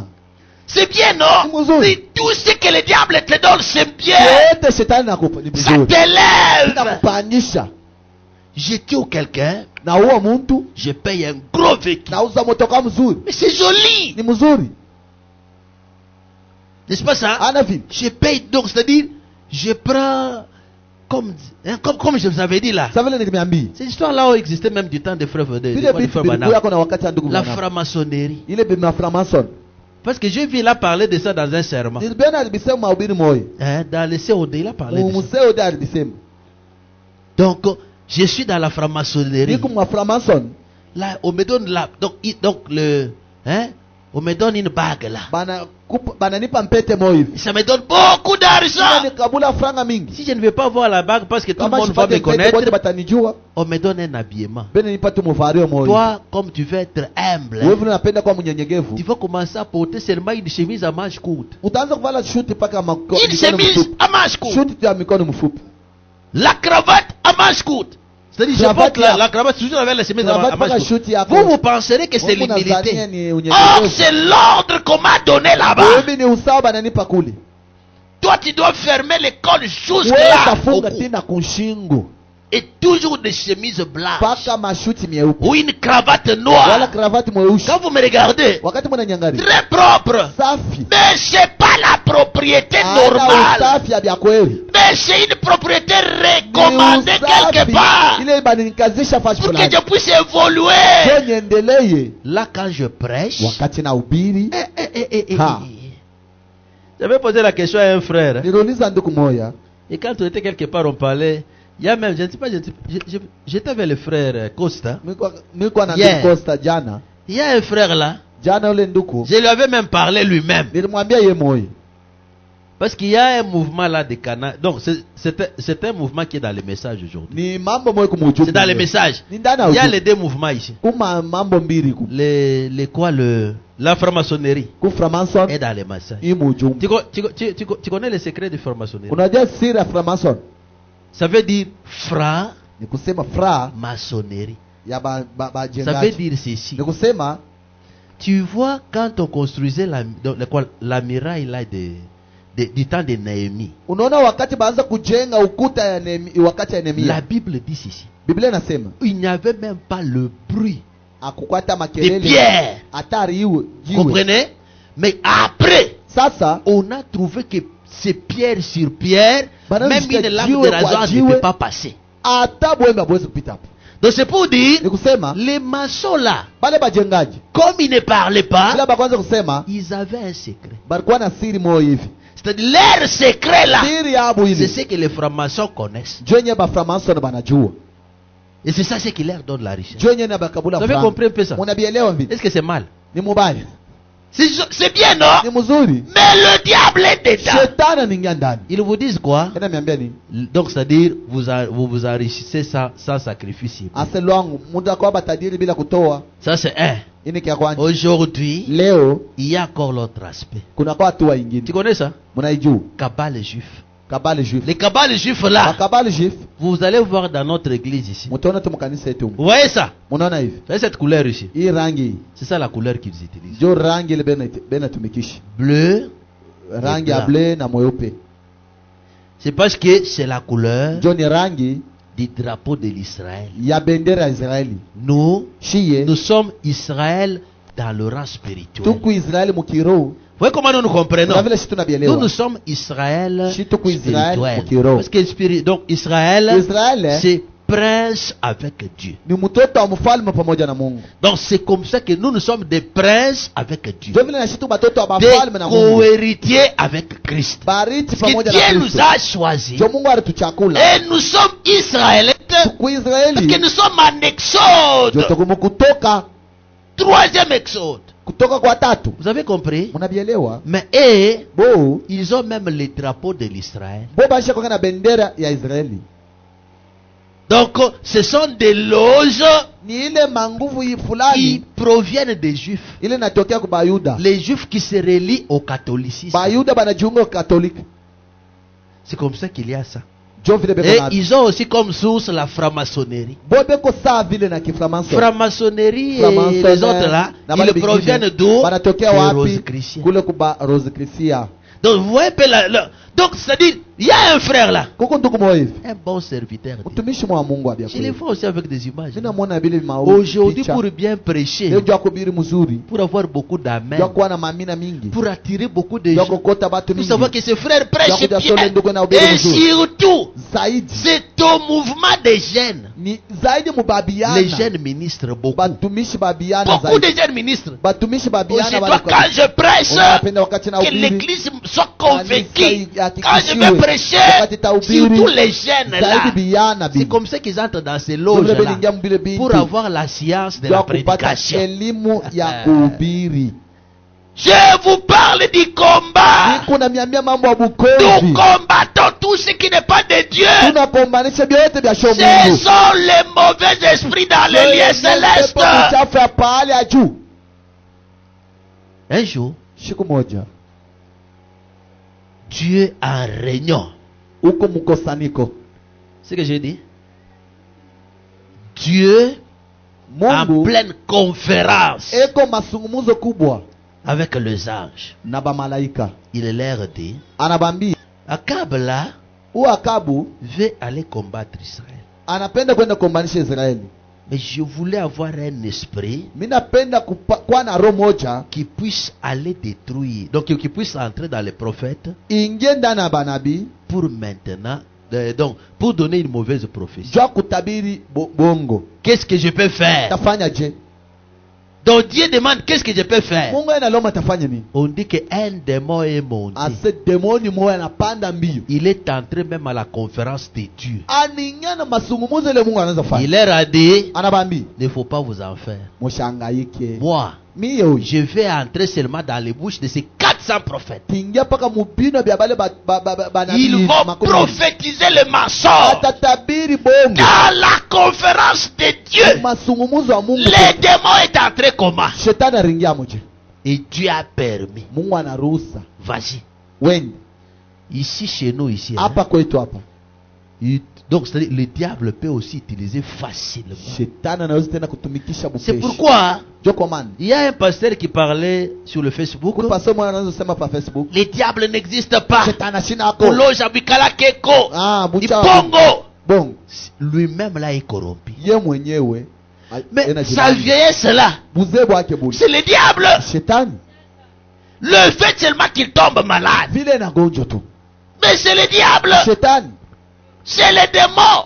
C'est bien, non? C'est tout ce que le diable te donne, c'est bien. Ça t'élève. Je tue quelqu'un, je paye un gros véhicule. Mais c'est joli. N'est-ce pas ça? Je paye donc, c'est-à-dire, je prends, comme je vous avais dit là. Cette histoire-là a existé même du temps des frères la franc-maçonnerie. Parce que j'ai vu là parler de ça dans un serment. Dans le COD, il a parlé de ça. Donc, je suis dans la franc-maçonnerie. Là, on me donne là. Donc on me donne une bague là. Ça me donne beaucoup d'argent. Si je ne vais pas voir la bague parce que tout le monde va me connaître, on me donne un habillement. Toi, comme tu veux être humble, tu vas commencer à porter seulement une chemise à manches courtes. Une chemise à manches courtes. La cravate à manches courtes. C'est-à-dire, je porte la cravate toujours avec la chemise à manches courtes. Vous penserez que c'est l'humilité. Or, c'est l'ordre qu'on m'a donné là-bas. Toi, tu dois fermer l'école jusque là. Et toujours des chemises blanches. Ou une cravate noire. Quand vous me regardez, très propre. Mais c'est pas la propriété normale. Mais c'est une propriété recommandée quelque part. Pour que je puisse évoluer. Là, quand je prêche, j'avais posé la question à un frère. Et quand on était quelque part, on parlait. Il y a même, je ne sais pas, j'étais avec le frère Costa. Il y a un frère là. Je lui avais même parlé lui-même. Parce qu'il y a un mouvement là de Cana. Donc c'est un mouvement qui est dans les messages aujourd'hui. C'est dans les messages. Il y a les deux mouvements ici. La franc-maçonnerie est dans les messages. Tu connais les secrets de franc-maçonnerie? Ça veut dire franc-maçonnerie. Ça veut dire ceci. Tu vois, quand on construisait la muraille là du temps de Néhémie, la Bible dit ceci. Il n'y avait même pas le bruit des pierres. Vous comprenez? Mais après, on a trouvé que c'est pierre sur pierre, même une lame de rasoir ne peut pas passer. Donc c'est pour dire, les maçons là, comme ils ne parlaient pas, ils avaient un secret. C'est-à-dire leur secret là, c'est ce que les francs-maçons connaissent. Et c'est ça ce qui leur donne la richesse. Vous avez compris un peu ça? Est-ce que c'est mal? C'est bien, non? Mais le diable est dedans. Ils vous disent quoi? Donc, c'est-à-dire, vous enrichissez sans sacrifice. Ça, c'est un. Aujourd'hui, il y a encore l'autre aspect. Tu connais ça? Cabale juif. Les cabales juifs là, vous allez voir dans notre église ici. Vous voyez ça? Vous voyez cette couleur ici? C'est ça la couleur qu'ils utilisent. Bleu. C'est parce que c'est la couleur du drapeau de l'Israël. Nous sommes Israël dans le rang spirituel. Vous voyez comment nous comprenons? Nous sommes Israël spirituel. Parce que donc Israël, c'est prince avec Dieu. Donc c'est comme ça que nous sommes des princes avec Dieu. Des co-héritiers avec Christ. Parce que Dieu nous a choisis. Et nous sommes Israélites. Parce que nous sommes en exode. Troisième exode. Vous avez compris? Mais ils ont même les drapeaux de l'Israël. Donc ce sont des loges qui proviennent des Juifs. Les Juifs qui se relient au catholicisme. C'est comme ça qu'il y a ça. Et ils ont aussi comme source la franc-maçonnerie. Franc-maçonnerie et les autres là, ils proviennent d'où? Des Rosicruciens. Donc vous voyez donc c'est-à-dire, il y a un frère là, un bon serviteur. Je les vois aussi avec des images. Aujourd'hui, pour bien prêcher, pour avoir beaucoup d'amen, pour attirer beaucoup de gens, pour savoir que ce frère prêche bien. Et surtout, c'est au mouvement des jeunes. Les jeunes ministres, beaucoup de jeunes ministres. Quand je prêche, que l'église soit convaincue. Quand je vais prêcher, surtout les jeunes là, c'est comme ça qu'ils entrent dans ces loges là, pour avoir la science de la prédication. Je vous parle du combat. Nous combattons tout ce qui n'est pas de Dieu. Ce sont les mauvais esprits dans les lieux célestes. Un jour, Dieu en réunion. C'est ce que j'ai dit. Dieu en pleine conférence avec les anges. Il leur dit, Akab là veut aller combattre Israël. Mais je voulais avoir un esprit qui puisse aller détruire. Donc qui puisse entrer dans les prophètes pour maintenant, donc pour donner une mauvaise prophétie. Qu'est-ce que je peux faire? Donc Dieu demande qu'est-ce que je peux faire. On dit qu'un démon est monté. Il est entré même à la conférence de Dieu. Il leur a dit, il ne faut pas vous en faire. Moi, je vais entrer seulement dans les bouches de ces 400 prophètes. Ils vont prophétiser le mensonge. Dans la conférence de Dieu, les démons est entré comment? Et Dieu a permis. Vas-y. Ici chez nous, ici. Donc le diable peut aussi utiliser facilement. C'est pourquoi il y a un pasteur qui parlait sur le Facebook. Les diables n'existent pas. Lui-même là est corrompu. Mais sa vieillesse là, c'est le diable. Le fait seulement qu'il tombe malade, mais c'est le diable. C'est les démons.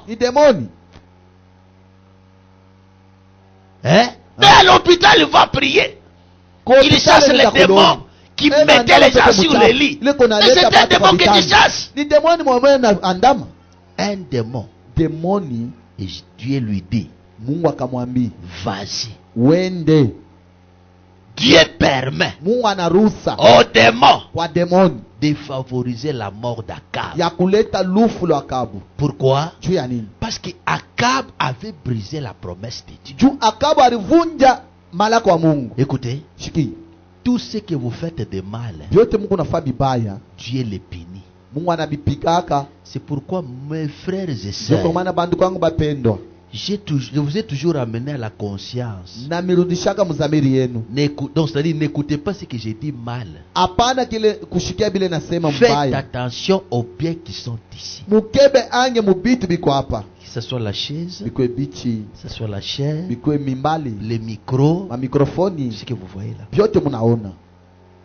Hein? Mais à l'hôpital, il va prier. Il chasse les démons qui mettaient les gens sur les lits. Mais c'est un démon que tu chasses. Un démon. Et Dieu lui dit, vas-y. Dieu permet Mungu anaruhusa aux démons kwa demoni de favoriser la mort d'Akab. ya kuleta lufu la Akabu. Pourquoi? Juu ya nini? Parce que Akab avait brisé la promesse de Dieu. Juu Akabu alivunja malako wa Mungu. Écoutez, Shiki, tout ce que vous faites de mal, vyote Mungu nafaa bibaya, Dieu les punit. Mungu anabipikaka. C'est pourquoi mes frères et Ndio sœurs, kwa maana bandu kwangu bapendwa, je vous ai toujours amené à la conscience. na mirudishaka mzamiri yenu. Donc, c'est-à-dire, n'écoutez pas ce que j'ai dit mal. Hapana kile kushikia bile nasema Faites mbaya. attention aux biens qui sont ici. Mukebe ange mubitu biko hapa. Que ce soit la chaise, Bikwe bichi, que ce soit la chair, bikwe mimbali, les micros, ma mikrofoni, ce que vous voyez là. vyote munaona.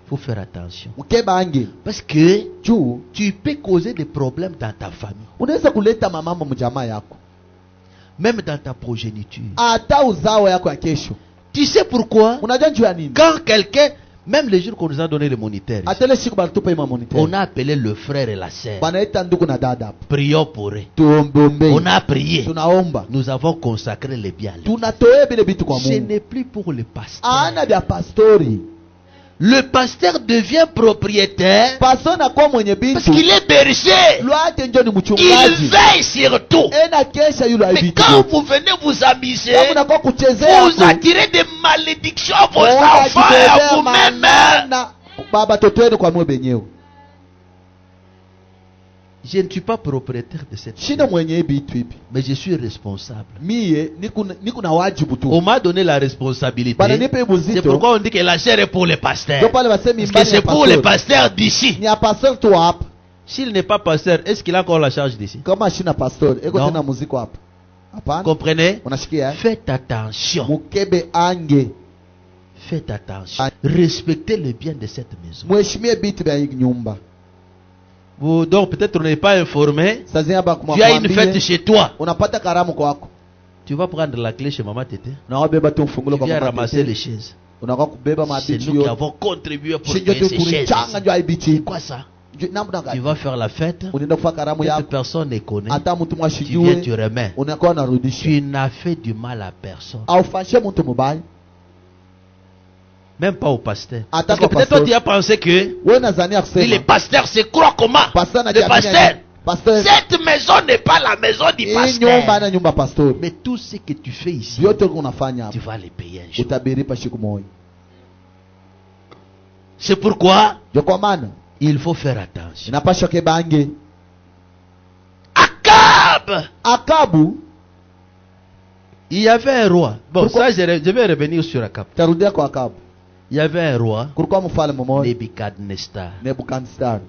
Il faut faire attention. Mukebe ange, Parce que juu tu peux causer des problèmes dans ta famille, unaweza kuleta mamambo mjamaa yako. même dans ta progéniture. Hata uzao yako ya kesho. Tu sais pourquoi? Unajua juu ya nini? Quand quelqu'un, même les jours qu'on nous a donné le moniteur, Atele siku balitupa ima moniteur. on a appelé le frère et la sœur. Banaita ndugu na dada hapo. Prions pour eux. Tuombe. On a prié. Tunaomba. Nous avons consacré les biens. Tunatoe bile bitu kwa Ce Mungu. n'est plus pour le pasteur. Ana bya pastori. Le pasteur devient propriétaire Pastor na kwa mwenye parce bitu. qu'il est berger. Lwake njo ni Il mchungaji. veille sur tout. Ena kesha yule Mais abitu. quand vous venez vous amuser, Kama unakuwa kuchezea vous attirez des malédictions à vos enfants et à vous-même. na baba toto wenu kwa mwe benyewe. Je ne suis pas propriétaire de cette Shina chose, mwenye bitu ipi. mais je suis responsable. Mie niku na wajibu tu. On m'a donné la responsabilité. Bana nipe C'est buzito. pourquoi on dit que la chair est pour les pasteurs. Ndio pale basemi Parce que mbali c'est ya pour les pastor. pasteurs d'ici. Ni ya pastor tu hapa. S'il n'est pas pasteur, est-ce qu'il a encore la charge d'ici? Kama shina pastor, eko Non. tena muziko hapa. Hapana. Comprenez? Unashikia? Faites attention. Mukebe ange. Faites attention. Respectez le bien de cette maison. Mheshimie bitu bya hii nyumba. Vous, donc peut-être on n'est pas informé. Sasa hapa Tu as une fête chez toi. unapata karamu kwako. Tu vas prendre la clé chez maman Tété. Na wabeba tu mfungulo Tu kwa viens mama ramasser Tete. les chaises. Unakuwa kubeba C'est mabichi nous qui yote. avons contribué pour Shinjo créer tu ces chaises. kurichanga ndio aibichi. C'est quoi ça? Namna Tu gani? vas faire la fête. Unaenda kufanya karamu Cette yako. personne ne connaît. Hata mtu Tu viens, mwashijue. tu remets. Unakuwa unarudisha. Tu n'as fait du mal à personne. Aufanyie mtu mubaya. Même pas au pasteur. Attends, Parce que peut-être toi pasteur. tu as pensé que Wewe nadhania si les kusema. pasteurs se croient comment? Pastor na Le pasteur. Pastor. Cette maison n'est pas la maison du Hii nyumba pasteur. na nyumba pastor. Mais tout ce que tu fais ici, Vyote unafanya tu hapa. vas les payer un jour. Utabiripa siku moja. C'est pourquoi Ndio kwa maana il faut faire attention. inapaswa kebange. Akab, Akabu il y avait un roi. Bon, Pourquoi? ça je vais revenir sur Akab. tarudia kwa Akabu. Il y avait un roi, Kulikuwa mfalme mmoja Nebuchadnezzar. Nebukadnezar.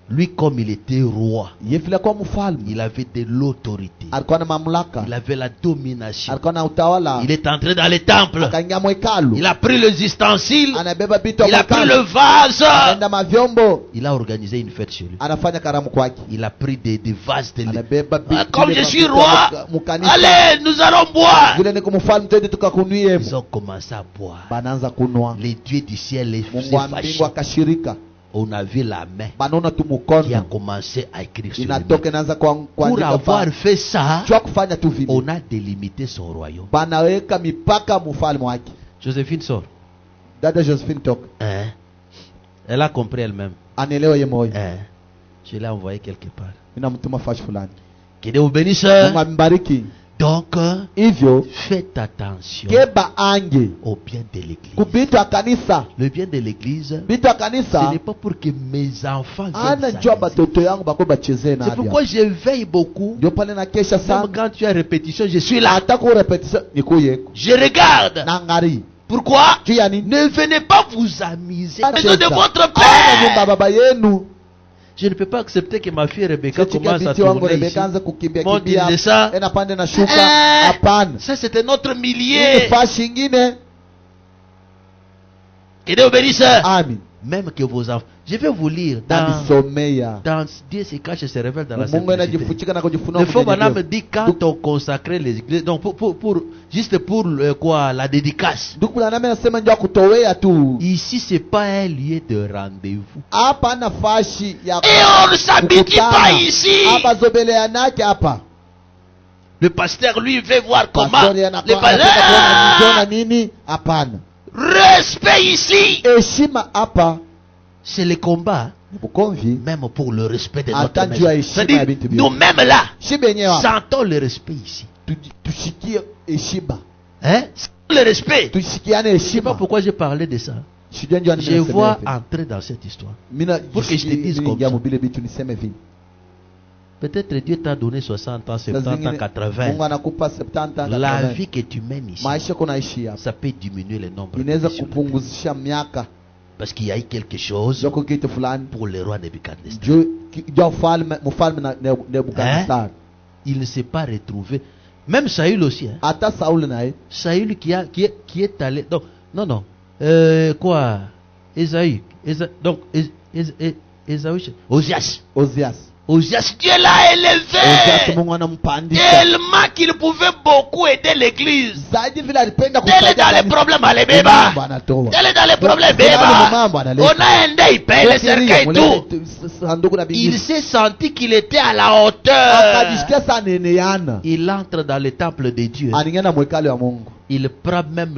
Lui, comme il était roi, Yefile kwa mfalme. il avait de l'autorité. Alikuwa na mamlaka. Il avait la domination. Alikuwa na utawala. Il est entré dans les temples. Akaingia mwekalu. Il a pris les ustensiles. Anabeba vitu Il a pris mwekalu. le vase. Anaenda mavyombo. Il a organisé une fête chez lui. Anafanya karamu kwake. Il a pris des vases de Anabeba Ah, vitu. comme vile je suis vitu roi, mukanisa. allez, nous allons boire. Vile niko mfalme twende tukakunywe. Ils ont commencé à boire. Banaanza kunwa. Les dieux du ciel les Mungu wa faisaient mbingu fâcher. akashirika. On a vu la main Banaona tu qui a mkono. commencé à écrire sur le Inatoka mur. inaanza Pour kuandika avoir fa. fait ça, Chwa kufanya tu vile. on a délimité son royaume. Banaweka mipaka mfalme wake. Joséphine sort. Dada Josephine toka. Hein? Elle a compris elle-même. Anaelewa yeye moyo. Hein? Je l'ai envoyé quelque part. Ninamtuma fashi fulani. Que Dieu vous bénisse. Mungu ambariki. Donc, Hivyo faites attention keba ange au bien de l'église. kubitu kanisa. Le bien de l'église, Bitu ce kanisa n'est pas pour que mes enfants ana viennent njoo s'amuser. batoto yangu bako bachezee na C'est pourquoi je veille beaucoup. ndio pale na kesha Même sana. quand tu as répétition, je suis là. Hata ku repetition nikuyeko. Je regarde. Na ngari. Pourquoi? Juu ya nini? Ne venez pas vous amuser. Ana Maison de cheza. votre Ana nyumba père. baba yenu. Je ne peux pas accepter que ma fille Rebecca Sikia commence à binti wangu tourner ici. Rebeka anza kukimbia Mon kimbia. Dieu, ça. Ena pande na shuka. Eh. Hapana. Ça, c'était notre Hii millier. fashi ingine. Que Dieu vous bénisse. Amen. Même que vos enfants. Je vais vous lire dans Namisomea. Dieu se cache et se révèle dans la Mungu simplicité. anajifuchika na kujifunua. Le faux mwenyewe. madame dit quand on consacrait les églises, donc juste pour quoi, la dédicace. Ndugu bwana nami anasema njoo kutowea tu. Ici, c'est pas un lieu de rendez-vous. Hapa nafashi ya Et on ne s'habitue pas ici. Hapa zobeleanake hapa. Le pasteur, lui, veut voir comment. Pastori Le anataka kuona pasteur. nini? Hapana. Respect ici. Heshima hapa. C'est le combat. Même pour le respect de notre maison. C'est-à-dire, nous-mêmes là, sentons le respect ici. Hein? Le respect. Je ne sais pas pourquoi j'ai parlé de ça. Je vois entrer dans cette histoire. Pour que je te dise comme ça. Peut-être Dieu t'a donné 60 ans, 70 ans, 80. La vie que tu mènes ici, ça peut diminuer le nombre de parce qu'il y a eu quelque chose pour le roi Nebuchadnezzar. Hein? Il ne s'est pas retrouvé. Même Saül aussi. Hein? Saül qui est allé. Donc, non. Quoi? Ésaü. Donc, Ésaü. Osias, Dieu l'a élevé tellement qu'il pouvait beaucoup aider l'église. Tel est dans les problèmes, allez, béba. Tel est dans les problèmes, béba. On a aidé, il paye les cercueils et tout. Il s'est senti qu'il était à la hauteur. Il entre dans le temple de Dieu. Il prend même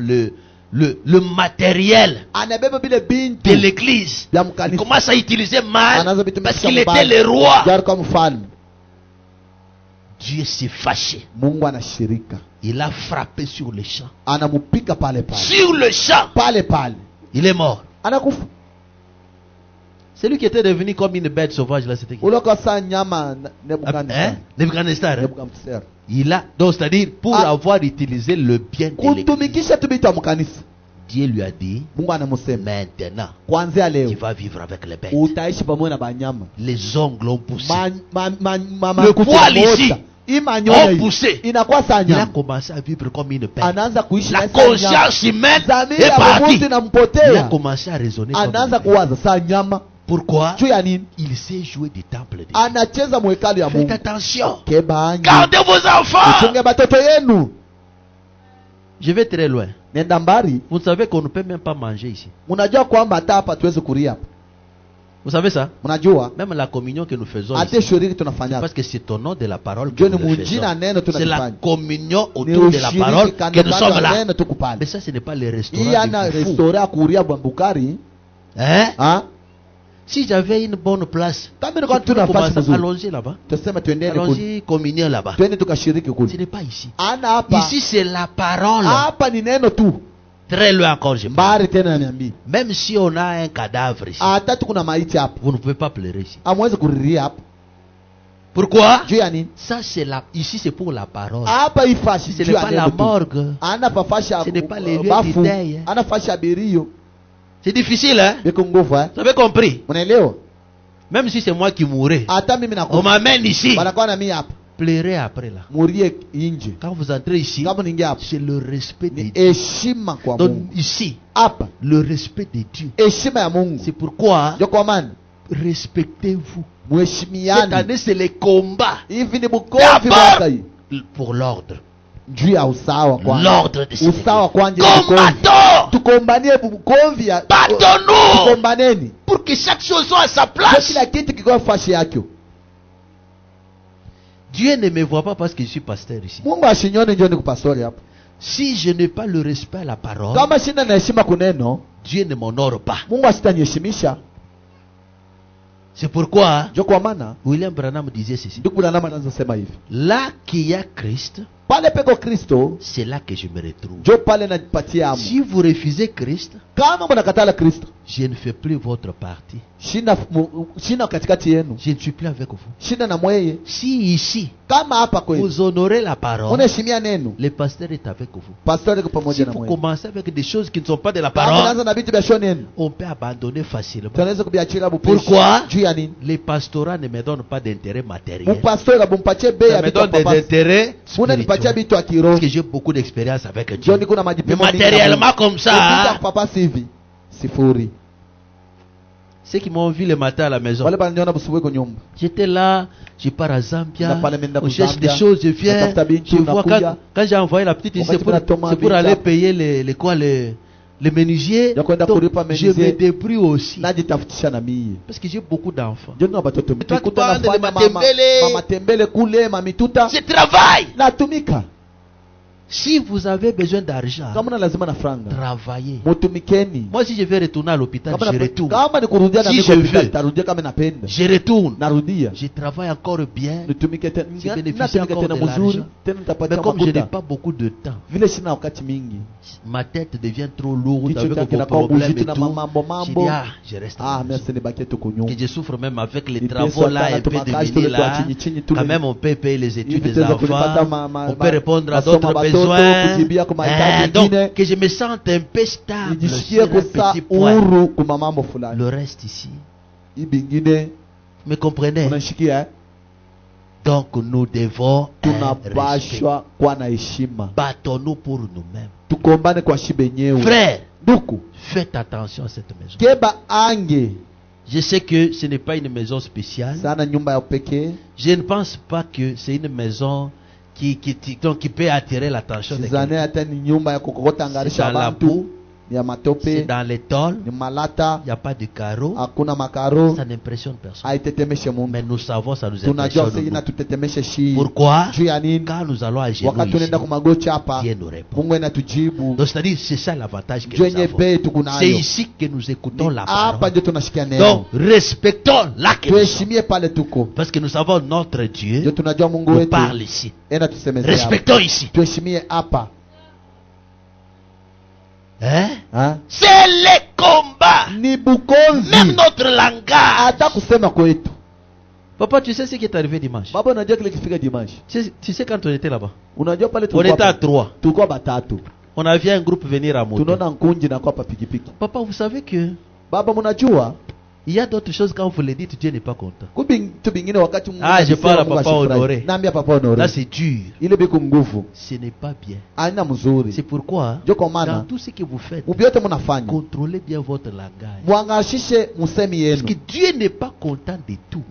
le matériel de l'église. Il commence à utiliser mal parce qu'il était le roi. Dieu s'est fâché. Il a frappé sur le champ. Sur le champ. Il est mort. C'est lui qui était devenu comme une bête sauvage là, c'était qui? Nebuchadnezzar. Il a, donc c'est-à-dire pour avoir utilisé le bien de l'église, Dieu lui a dit, maintenant, tu vas vivre avec les bêtes. Les ongles ont poussé. Le poil ici ont poussé. Il a commencé à vivre comme une bête. La conscience humaine est partie. Il a commencé à raisonner comme une bête. Pourquoi? Il s'est joué du temple de Dieu. Faites attention. Gardez vos enfants. Je vais très loin. Vous savez qu'on ne peut même pas manger ici. Vous savez ça? Même la communion que nous faisons ici, parce que c'est au nom de la parole que nous le faisons. C'est la communion autour de la parole que nous sommes là. Mais ça, ce n'est pas le restaurant. Hein? Si j'avais une bonne place, allons-y là-bas. Allons-y communier là-bas. Ce n'est pas ici. Ici, c'est la parole. Très loin encore, je parle. Même si on a un cadavre ici, vous ne pouvez pas pleurer ici. Pourquoi? Ça, c'est ici, c'est pour la parole. Ce n'est pas la morgue. Ce n'est pas les lieux du deuil. C'est difficile, hein? Vous avez compris? Même si c'est moi qui mourrai, on m'amène ici. Pleurez après là. Quand vous entrez ici, c'est le respect de Dieu. Donc ici, le respect de Dieu. C'est pourquoi respectez-vous. Cette année, c'est le combat. D'abord pour l'ordre. L'ordre de cette Battons-nous pour que chaque chose soit à sa place. Dieu ne me voit pas parce que je suis pasteur ici. Si je n'ai pas le respect à la parole, Dieu ne m'honore pas. C'est pourquoi William Branham disait ceci. Là qu'il y a Christ, c'est là que je me retrouve. Si vous refusez Christ, je ne fais plus votre partie. Je ne suis plus avec vous. Si ici, vous honorez la parole, le pasteur est avec vous. Si vous commencez avec des choses qui ne sont pas de la parole, on peut abandonner facilement. Pourquoi? Les pastorats ne me donnent pas d'intérêt matériel. Ça me donne des intérêts spirituels. Parce que j'ai beaucoup d'expérience avec Dieu. Mais matériellement comme ça, ceux qui m'ont vu le matin à la maison, j'étais là, je pars à Zambia, on cherche des choses, je viens, je vois quand j'ai envoyé la petite ici, c'est pour aller payer les menuisiers. Donc, je me débrouille aussi. Parce que j'ai beaucoup d'enfants. C'est travail. Si vous avez besoin d'argent, travaillez. Moi, si je vais retourner à l'hôpital, je retourne. Si je veux, je retourne. Je travaille encore bien. Je bénéficie encore de l'argent. Mais comme je n'ai pas beaucoup de temps, ma tête devient trop lourde avec vos problèmes et tout. Je dis, je reste à la maison. Que je souffre même avec les travaux là, un peu de mini là. Quand même, on peut payer les études des enfants. On peut répondre à d'autres besoins. Donc, que je me sente un peu stable sur un petit point. Le reste ici, me comprenez? Donc, nous devons battons-nous pour nous-mêmes. Frère, faites attention à cette maison. Je sais que ce n'est pas une maison spéciale. Je ne pense pas que c'est une maison qui peut attirer l'attention de quelqu'un. C'est dans la boue, c'est dans les tôles, il n'y a pas de carreaux, ça n'impressionne personne. Mais nous savons, ça nous impressionne. Pourquoi? Quand nous allons à genoux ici, Dieu nous répond. Donc c'est-à-dire, c'est ça l'avantage que nous avons. C'est ici que nous écoutons la parole. Donc respectons la question. Parce que nous savons notre Dieu nous parle ici. Respectons ici. C'est les combats. Même notre langage. Papa, tu sais ce qui est arrivé dimanche? Tu sais quand on était là-bas? On était à 3. On a vu un groupe venir à moto. Papa, vous savez que il y a d'autres choses quand vous les dites, Dieu n'est pas content. Ah, je parle à Papa Honoré. Là, c'est dur. Ce n'est pas bien. C'est pourquoi, dans tout ce que vous faites, contrôlez bien votre langage. Parce que Dieu n'est pas content de tout.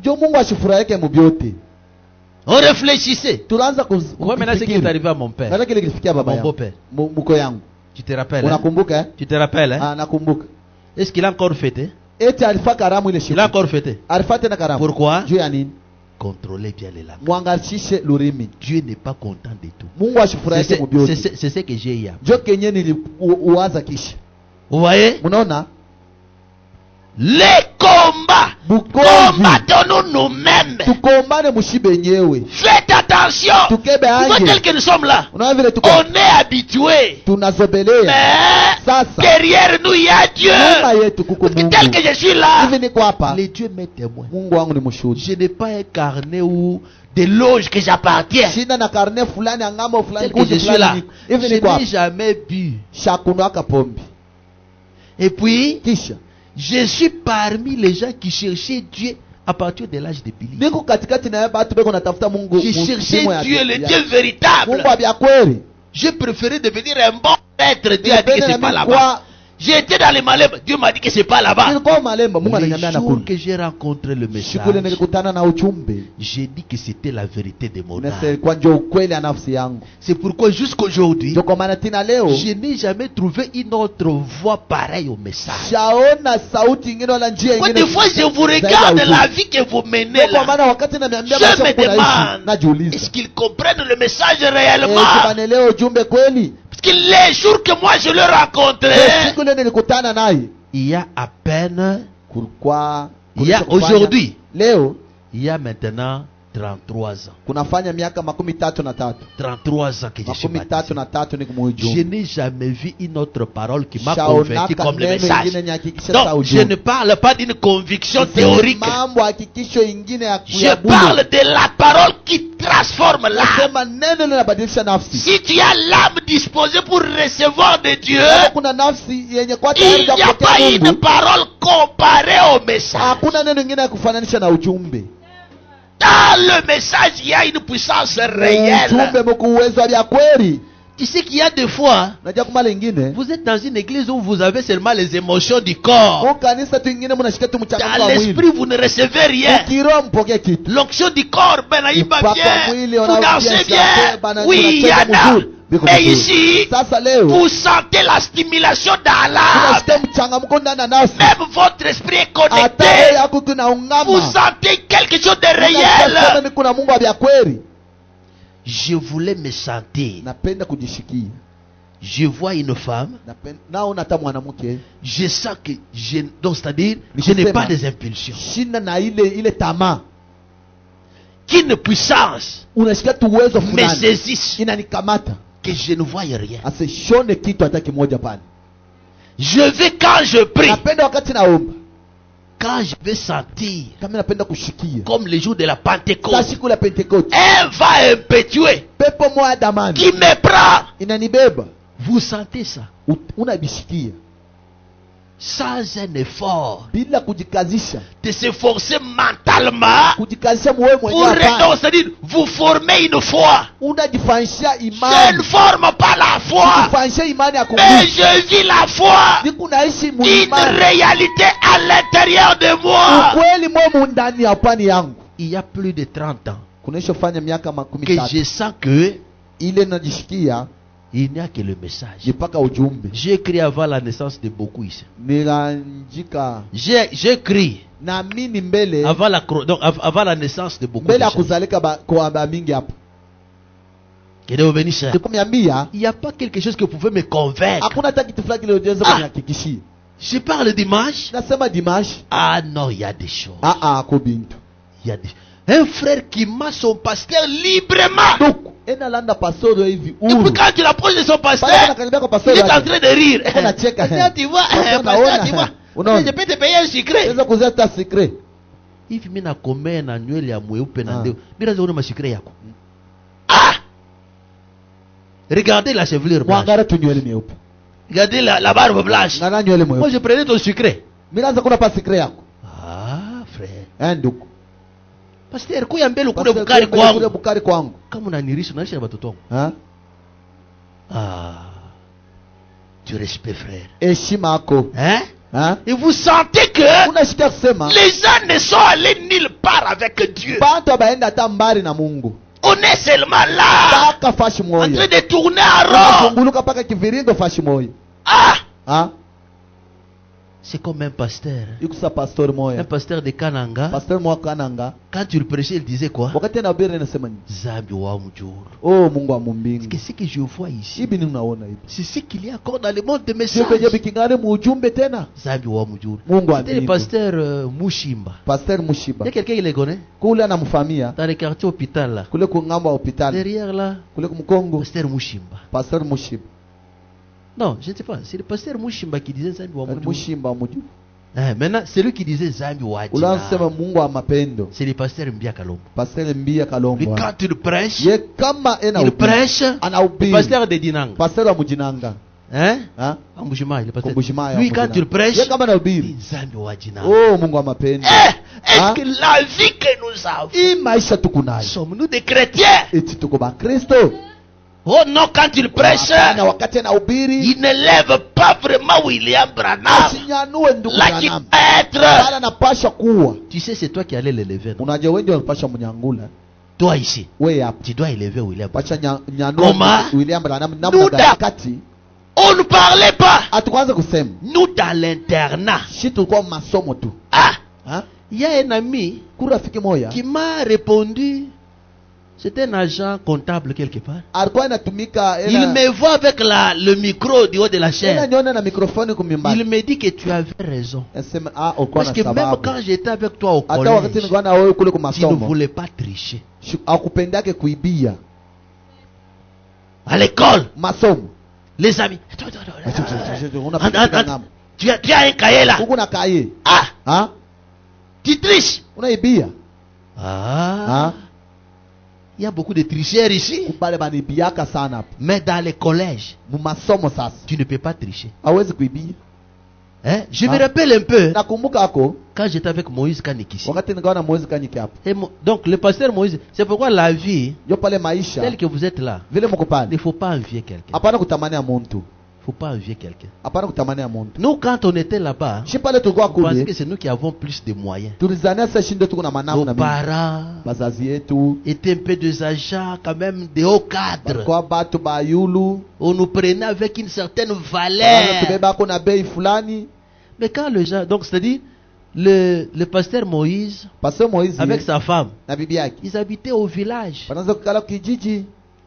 On réfléchissait. Maintenant, ce qui est arrivé à mon père, à mon beau-père. Tu te rappelles? Tu te rappelles? Est-ce qu'il a encore fêté? Il a encore fêté. Pourquoi? Contrôlez bien les langues. Dieu n'est pas content de tout. C'est ce que j'ai hier. Vous voyez? Les combats. Combattons-nous nous-mêmes. Faites attention. Vous voyez tel que nous sommes là. On est habitués. Mais derrière nous il y a Dieu. Tel que je suis là, les dieux m'est témoin. Je n'ai pas un carnet ou des loges que j'appartiens. Tel que je suis là, je n'ai jamais bu. Et puis je suis parmi les gens qui cherchaient Dieu à partir de l'âge de Billy. Je cherchais Dieu, le Dieu véritable. J'ai préféré devenir un bon prêtre. Dieu a dit que c'est pas là-bas. J'ai été dans les Malem. Dieu m'a dit que c'est pas là-bas. Le jour que j'ai rencontré le message, j'ai dit que c'était la vérité de mon âme. C'est pourquoi jusqu'aujourd'hui, je n'ai jamais trouvé une autre voix pareille au message. Des fois, je vous regarde la vie que vous menez là. Je me demande, est-ce qu'ils comprennent le message réellement? Parce que les jours que moi je le rencontrais, il y a à peine, il y a aujourd'hui, il y a maintenant 33 ans. 33 ans que je suis baptisé. Je n'ai jamais vu une autre parole qui m'a convaincu comme le message. Donc, je ne parle pas d'une conviction théorique. Je parle de la parole qui transforme l'âme. Si tu as l'âme disposée pour recevoir de Dieu, il n'y a pas une parole comparée au message. Dans le message, il y a une puissance réelle. Tu sais qu'il y a des fois, vous êtes dans une église où vous avez seulement les émotions du corps. Dans l'esprit, vous ne recevez rien. L'onction du corps, vous dansez bien. Oui, il y en a. Mais ici, vous sentez la stimulation dans l'âme. Même votre esprit est connecté. Vous sentez quelque chose de réel. Je voulais me sentir. Je vois une femme. Je sens que donc c'est-à-dire je n'ai pas des impulsions. Qu'une puissance me saisisse que je ne voyais rien. Je vais quand je prie. Quand je vais sentir comme le jour de la Pentecôte, un vent impétueux qui me prend. Vous sentez ça? Sans un effort de s'efforcer mentalement pour c'est-à-dire vous formez une foi. Je ne forme pas la foi, mais je vis la foi, une réalité à l'intérieur de moi. Il y a plus de 30 ans que je sens que il n'y a que le message. J'ai écrit avant la naissance de beaucoup ici. J'ai écrit avant la naissance de beaucoup. Il n'y a pas quelque chose que vous pouvez me convaincre. Je parle dimanche. Ah non, il y a des choses. Il y a des... Un frère qui m'a son pasteur librement. Et puis quand tu l'approches de son pasteur, il est en train de rire. Tu vois, je peux te payer un secret. If mina komea na nywele ya mweupe na ndio bila zaona masikre yako. Regardez la chevelure blanche. Regardez la barbe blanche. Moi je prenais ton secret. Ah frère. Pasteur, kuya mbele ukule bukari kwangu. Kama unanirisha unanisha na watoto wangu. Tu respectes frère. Et vous sentez que les gens ne sont allés nulle part avec Dieu. On est seulement là en train de tourner en rond. C'est comme un pasteur. Un pasteur de Kananga. Quand tu le prêchais, il disait quoi? Zambi wa mjuru. C'est ce que je vois ici. C'est ce qu'il y a encore dans le monde de messages. Zambi wa mjuru. C'était le pasteur Mushimba. Il y a quelqu'un qui le connaît? Dans le quartier hôpital là. Derrière là. Pasteur Mushimba. Non, je ne sais pas. C'est le pasteur Mushimba qui disait Zambi wa mjuru. Maintenant, c'est lui qui disait Zambi wa jina. C'est le pasteur Mbia Kalombo. Et quand il prêche, le pasteur de Dinanga. Lui, quand il prêche, il dit Zambi wa jina. Est-ce que la vie que nous avons, sommes-nous des chrétiens? Oh non, quand il prêche, il ne lève pas vraiment William Branham. Là qui être. Tu sais, c'est toi qui allais l'élever. Toi ici, tu dois élever William Branham. Comment? On ne parlait pas. Nous dans l'internat. Il y a un ami qui m'a répondu. C'était un agent comptable quelque part. Il me voit avec le micro du haut de la chaîne. Il me dit que tu avais raison. Parce que même quand j'étais avec toi au collège, tu ne voulais pas tricher. À l'école, les amis. Tu as un cahier là. Tu triches. Il y a beaucoup de tricheurs ici. Mais dans les collèges, tu ne peux pas tricher. Je me rappelle un peu quand j'étais avec Moïse Kanikisi. Donc le pasteur Moïse, c'est pourquoi la vie telle que vous êtes là, il ne faut pas envier quelqu'un. Il ne faut pas envier quelqu'un. Nous, quand on était là-bas, je pense que c'est nous qui avons plus de moyens. Nos parents étaient un peu des agents, quand même des hauts cadres. On nous prenait avec une certaine valeur. Mais quand les gens, donc c'est-à-dire, le pasteur Moïse, avec sa femme, ils habitaient au village.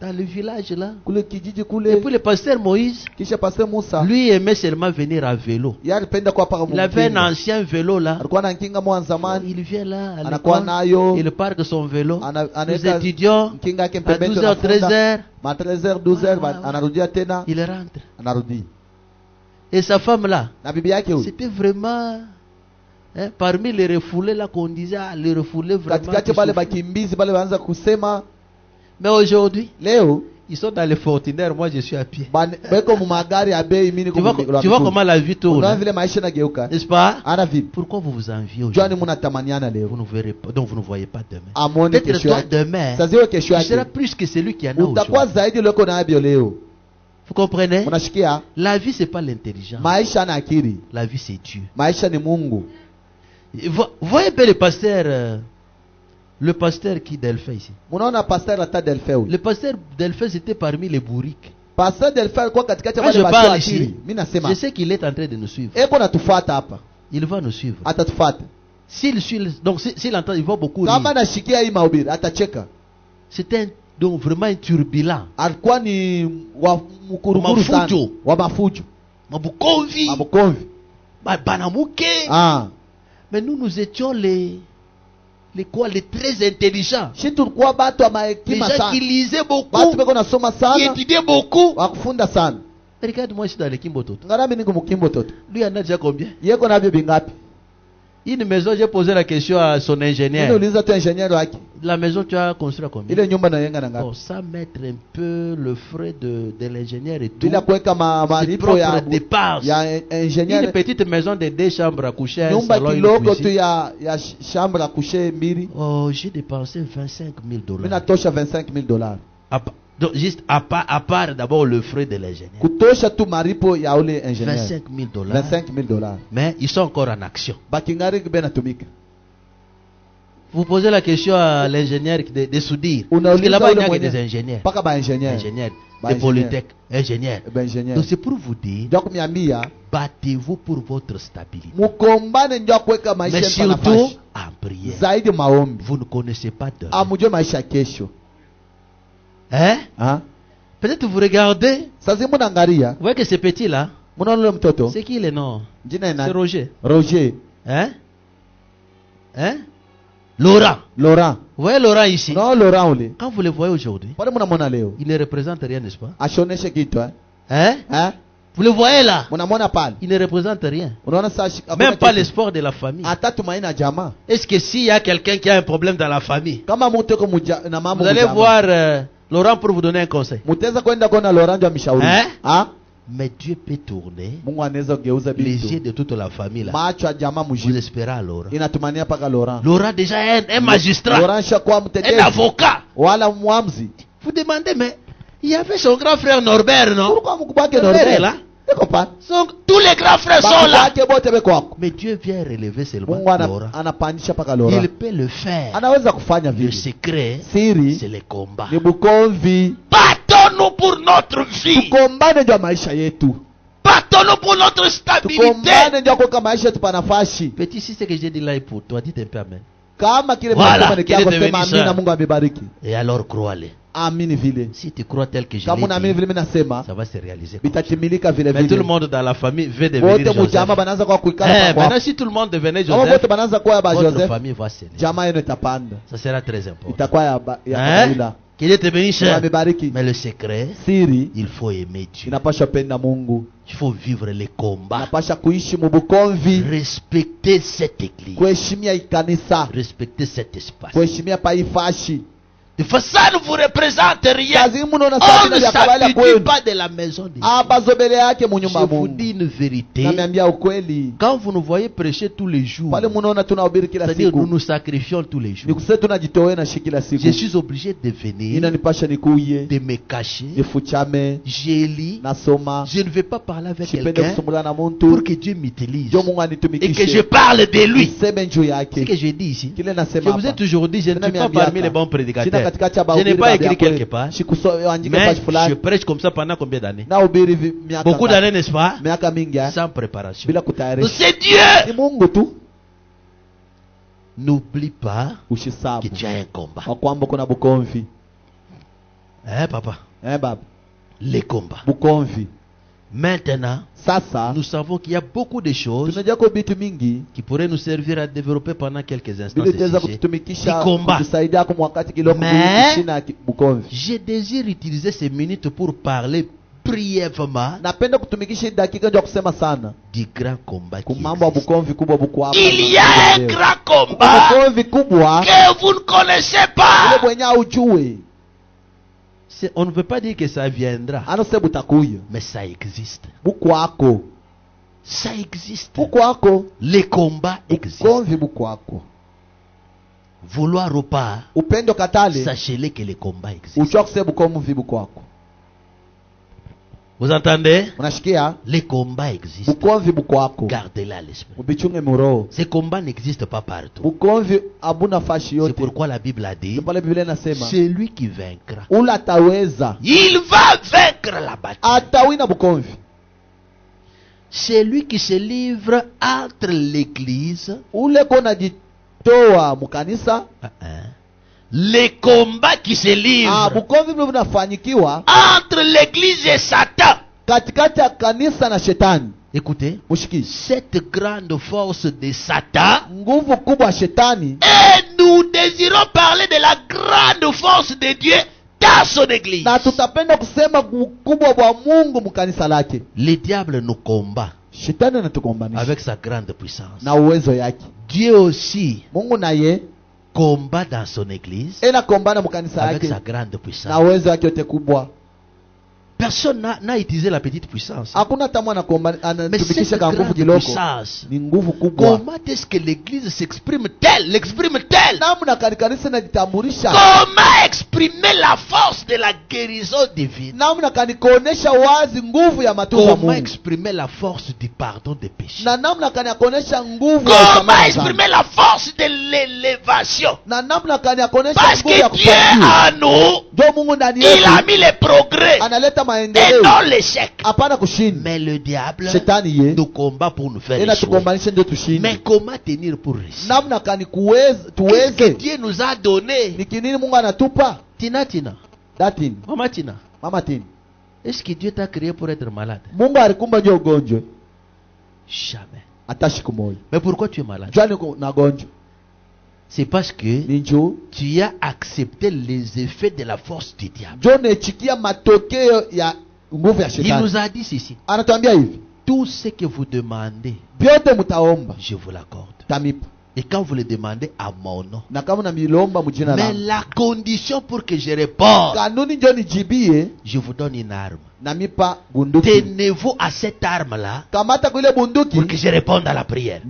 dans le village là. Kule kijiji Et kule. puis le pasteur Moïse, Kisha pasteur Musa. lui aimait seulement venir à vélo. Alipenda kwa paka Il avait un mkinga. ancien vélo là. Alikuwa na nkinga mwa zamani. Il vient là à Anakuwa l'école, nayo. il parque son vélo. Nous Anaweka étudions mkinga yake à pembeni 12h, 13h, Ma 13h 12h Ah, anarudia tena. il rentre. Anarudi. Et sa femme là, Na bibi yake huyu. c'était vraiment parmi les refoulés là qu'on disait, les refoulés vraiment. Katikati bale bakimbizi bale waanza kusema. Mais aujourd'hui, Leo ils sont dans les fortinaires, moi je suis à pied. beko mu magari ya bei mimi Tu vois comment la vie tourne, Unaona vile maisha nageuka. n'est-ce pas? Ana vipi? Pourquoi vous vous enviez Jani aujourd'hui? mnatamaniana Vous leo. ne verrez pas, donc vous ne voyez pas demain. Amone Peut-être kesho toi yake. demain, Sasa hiyo kesho tu seras yake. plus que celui qui en a Utakuwa aujourd'hui. zaidi leo na nabyo leo. Vous comprenez? Unashikia? La vie c'est pas l'intelligence. Maisha na akili. La vie c'est Dieu. Maisha ni Mungu. Voyez un peu le pasteur qui Delphin ici. Munaona pastor ata Delphin. Le pasteur Delphin c'était parmi les bourriques. Pastor Delphin alikuwa katikati ya Quand je wale parle watu ici, akili. Mimi nasema. je sais qu'il est en train de nous suivre. Eko natufuata hapa. Il va nous suivre. Atatufuata. S'il entend, il va beaucoup Kama rire. nashikia hii mahubiri atacheka. C'était donc vraiment un turbulent. Alikuwa ni wa mkuruguru sana. Mafujo. Wa mafujo. Mabukonvi. Abukonvi. Banamuke. Ah. Mais nous étions les très intelligents. Shi tulikuwa batu wa Les mahekima gens sana. qui lisaient beaucoup, Batu beko nasoma qui sana. étudiaient beaucoup. Wakufunda sana. Regarde-moi ici dans les Kimbototo. Ngarami niko mukimbo toto. Lui en a déjà combien? Yeko nabyo bingapi? Une maison, j'ai posé la question à son Nini ingénieur. uliza tu ingeniero wake. La maison, tu as construit à combien? Ile nyumba na yenga na ngapi? Bon, sans mettre un peu le frais de l'ingénieur et tout. Bila kuweka C'est malipo ya propre dépense. ingeniero. Une petite maison de 2 chambres à coucher, un Nyumba salon, une kidogo tu cuisine. ya chambre à coucher mbili. Oh, j'ai dépensé 25 000 Mimi $. natosha $25,000. Donc, juste à part d'abord le frais de l'ingénieur. Kutosha tu maripo ya ule ingenieur. 25 000 $. $25,000. Mais ils sont encore en action. Bakingari bena tumika. Vous posez la question à l'ingénieur de soudure. Unauliza Parce que là-bas, il n'y a ule que des mwenye. ingénieurs. Paka ba ingenieur. Ingénieurs, Ba des ingénieur. polytech, ingénieurs. Ba ingenieur. Donc c'est pour vous dire, Donc miambia battez-vous pour votre stabilité. mukombane ndio kuweka maisha Mais yenu surtout, nafasi. en prière. Zaidi maombi. Vous ne connaissez pas demain. Amujue maisha kesho. Hein? Ah. Peut-être vous regardez, Sasa mnaangalia, vous voyez que ce petit-là, mnaona ule mtoto? c'est qui le nom? Jina ni C'est nani? Roger. Roger. Hein? Hein? Laurent. Laurent. Vous voyez Laurent ici? No Laurent ule. Quand vous le voyez aujourd'hui, Pale mnamwona leo. il ne représente rien, n'est-ce pas? Ashoneshe kitu eh? Hein? Eh? Vous le voyez là? Mnamwona pale. Il ne représente rien. Unaona sasa Même pas l'espoir de la famille. hata tumaini na jamaa. Est-ce que s'il y a quelqu'un qui a un problème dans la famille, Kama mtu yuko na mambo vous allez voir Laurent pour vous donner un conseil? mtaweza kwenda kuona Laurent ndio amshauri. Eh? Ah? Mais Dieu peut tourner Mungu anaweza kugeuza les yeux vitu. de toute la famille là. Macho ya jamaa Vous mjini. espérez à Laurent. Inatumania paka Laurent. Laurent déjà un magistrat, Laurent shakuwa un mtetezi avocat. wala mwamzi. Vous demandez, mais il y avait son grand frère Norbert, non? Pourquoi mkubwa wake Norbert est Norbert? là. Iko pale. Tous les grands frères sont là. Wake bote beko wako. Mais Dieu vient relever seulement Mungu Laurent. anapandisha paka Laurent. Il peut le faire. Anaweza kufanya Le vile. secret, Siri c'est le combat. ni bukomvi. Battons-nous pour notre vie. Tukombane ndio maisha yetu. Battons-nous pour notre stabilité. Tukombane ndio kuweka maisha yetu pa nafasi. Petit, si c'est que j'ai dit là est pour toi, dites un peu amen. Kama kile Voilà, mnasema ni kile kiako devenu sema ça. amina, Mungu amebariki. Et alors crois-le. Amini vile. Si tu crois tel que je Kama unaamini l'ai vile dit, mimi nasema ça va se réaliser. Comme ça. bitatimilika vile Mais tout le vile. monde dans la famille veut devenir Wote Joseph. mujama banaanza kwa kuikala Maintenant, kwa. si tout le monde devenait Kama Joseph, wote banaanza kwa ba votre Joseph, famille va s'élever. jamaa yenu itapanda. Ça sera très important. Itakuwa ya Hein? kabila. Que Dieu te bénisse. Mungu amebariki. Mais le secret, Siri il faut aimer Dieu. inapasha penda Mungu. Il faut vivre les combats. Inapasha kuishi mubukomvi, Respecter cette église. kuheshimia ikanisa, Respecter cet espace. kuheshimia paifashi. De toute façon, ça ne vous représente rien. Kazi munaona On sasa ne vya kabila s'habitue kwenu. pas de la maison de Dieu. Abazobele yake mu nyumba Je ya vous Mungu. dis une vérité. Namiambia ukweli. Quand vous nous voyez prêcher tous les jours, Pale munaona tunahubiri kila c'est-à-dire nous siku. nous sacrifions tous les Ni jours, kusema tunajitoa na shi kila siku. je suis obligé de venir, Inanipasha nikuye, de me cacher. nifuchame, Je lis. nasoma. Je ne vais pas parler avec Sipende quelqu'un kusumbuliana na pour muntu. que Dieu m'utilise Ndio Mungu et que je anitumikishe. parle de lui. Niseme juu Ce yake. que je dis ici, Kile je nasema vous ai hapa. toujours dit, je ne suis pas parmi les bons prédicateurs. Je n'ai pas écrit quelque part, mais je prêche comme ça pendant combien d'années? Beaucoup d'années, n'est-ce pas? Miaka mingi Sans préparation. bila kutayarisha. C'est Ni Dieu. Mungu tu. N'oublie pas que Ushisabu tu as un combat. kwa kwamba kuna bukomvi. Papa. Baba. Les combats. Bukomvi. Maintenant, sasa nous savons qu'il y a beaucoup de choses qui pourraient nous servir à développer pendant quelques instants ce combat. Mais je désire utiliser ces minutes pour parler brièvement du grand combat qui existe. Il y a un grand combat que vous ne connaissez pas. On ne veut pas dire que ça viendra, mais ça existe. Ça existe. Les combats existent. Vouloir ou pas, sachez-le que les combats existent. Vous entendez? Les combats existent. Gardez-les à l'esprit. Ces combats n'existent pas partout. C'est pourquoi la Bible a dit, c'est lui qui vaincra. Il va vaincre la bataille. C'est lui qui se livre entre l'église. Les combats qui se livrent entre l'église et Satan. Écoutez, cette grande force de Satan, et nous désirons parler de la grande force de Dieu dans son église. Le diable nous combat avec sa grande puissance. Dieu aussi combat dans son église avec sa grande puissance. Personne n'a utilisé la petite puissance. Mais cette grande puissance, comment est-ce que l'église s'exprime-t-elle? Comment exprimer la force de la guérison divine? Comment exprimer la force du pardon des péchés? Comment exprimer la force de l'élévation? Parce que Dieu en nous, il a mis les progrès et non l'échec. Mais le diable nous combat pour nous faire échouer. Mais comment tenir pour réussir? Qu'est-ce que Dieu nous a donné? Tina. Mama Tina. Est-ce que Dieu t'a créé pour être malade? Jamais. Mais pourquoi tu es malade? C'est parce que tu as accepté les effets de la force du diable. Il nous a dit ceci. Tout ce que vous demandez, je vous l'accorde. Et quand vous le demandez à mon nom. Mais la condition pour que je réponde, je vous donne une arme. Tenez-vous à cette arme-là pour que je réponde à la prière.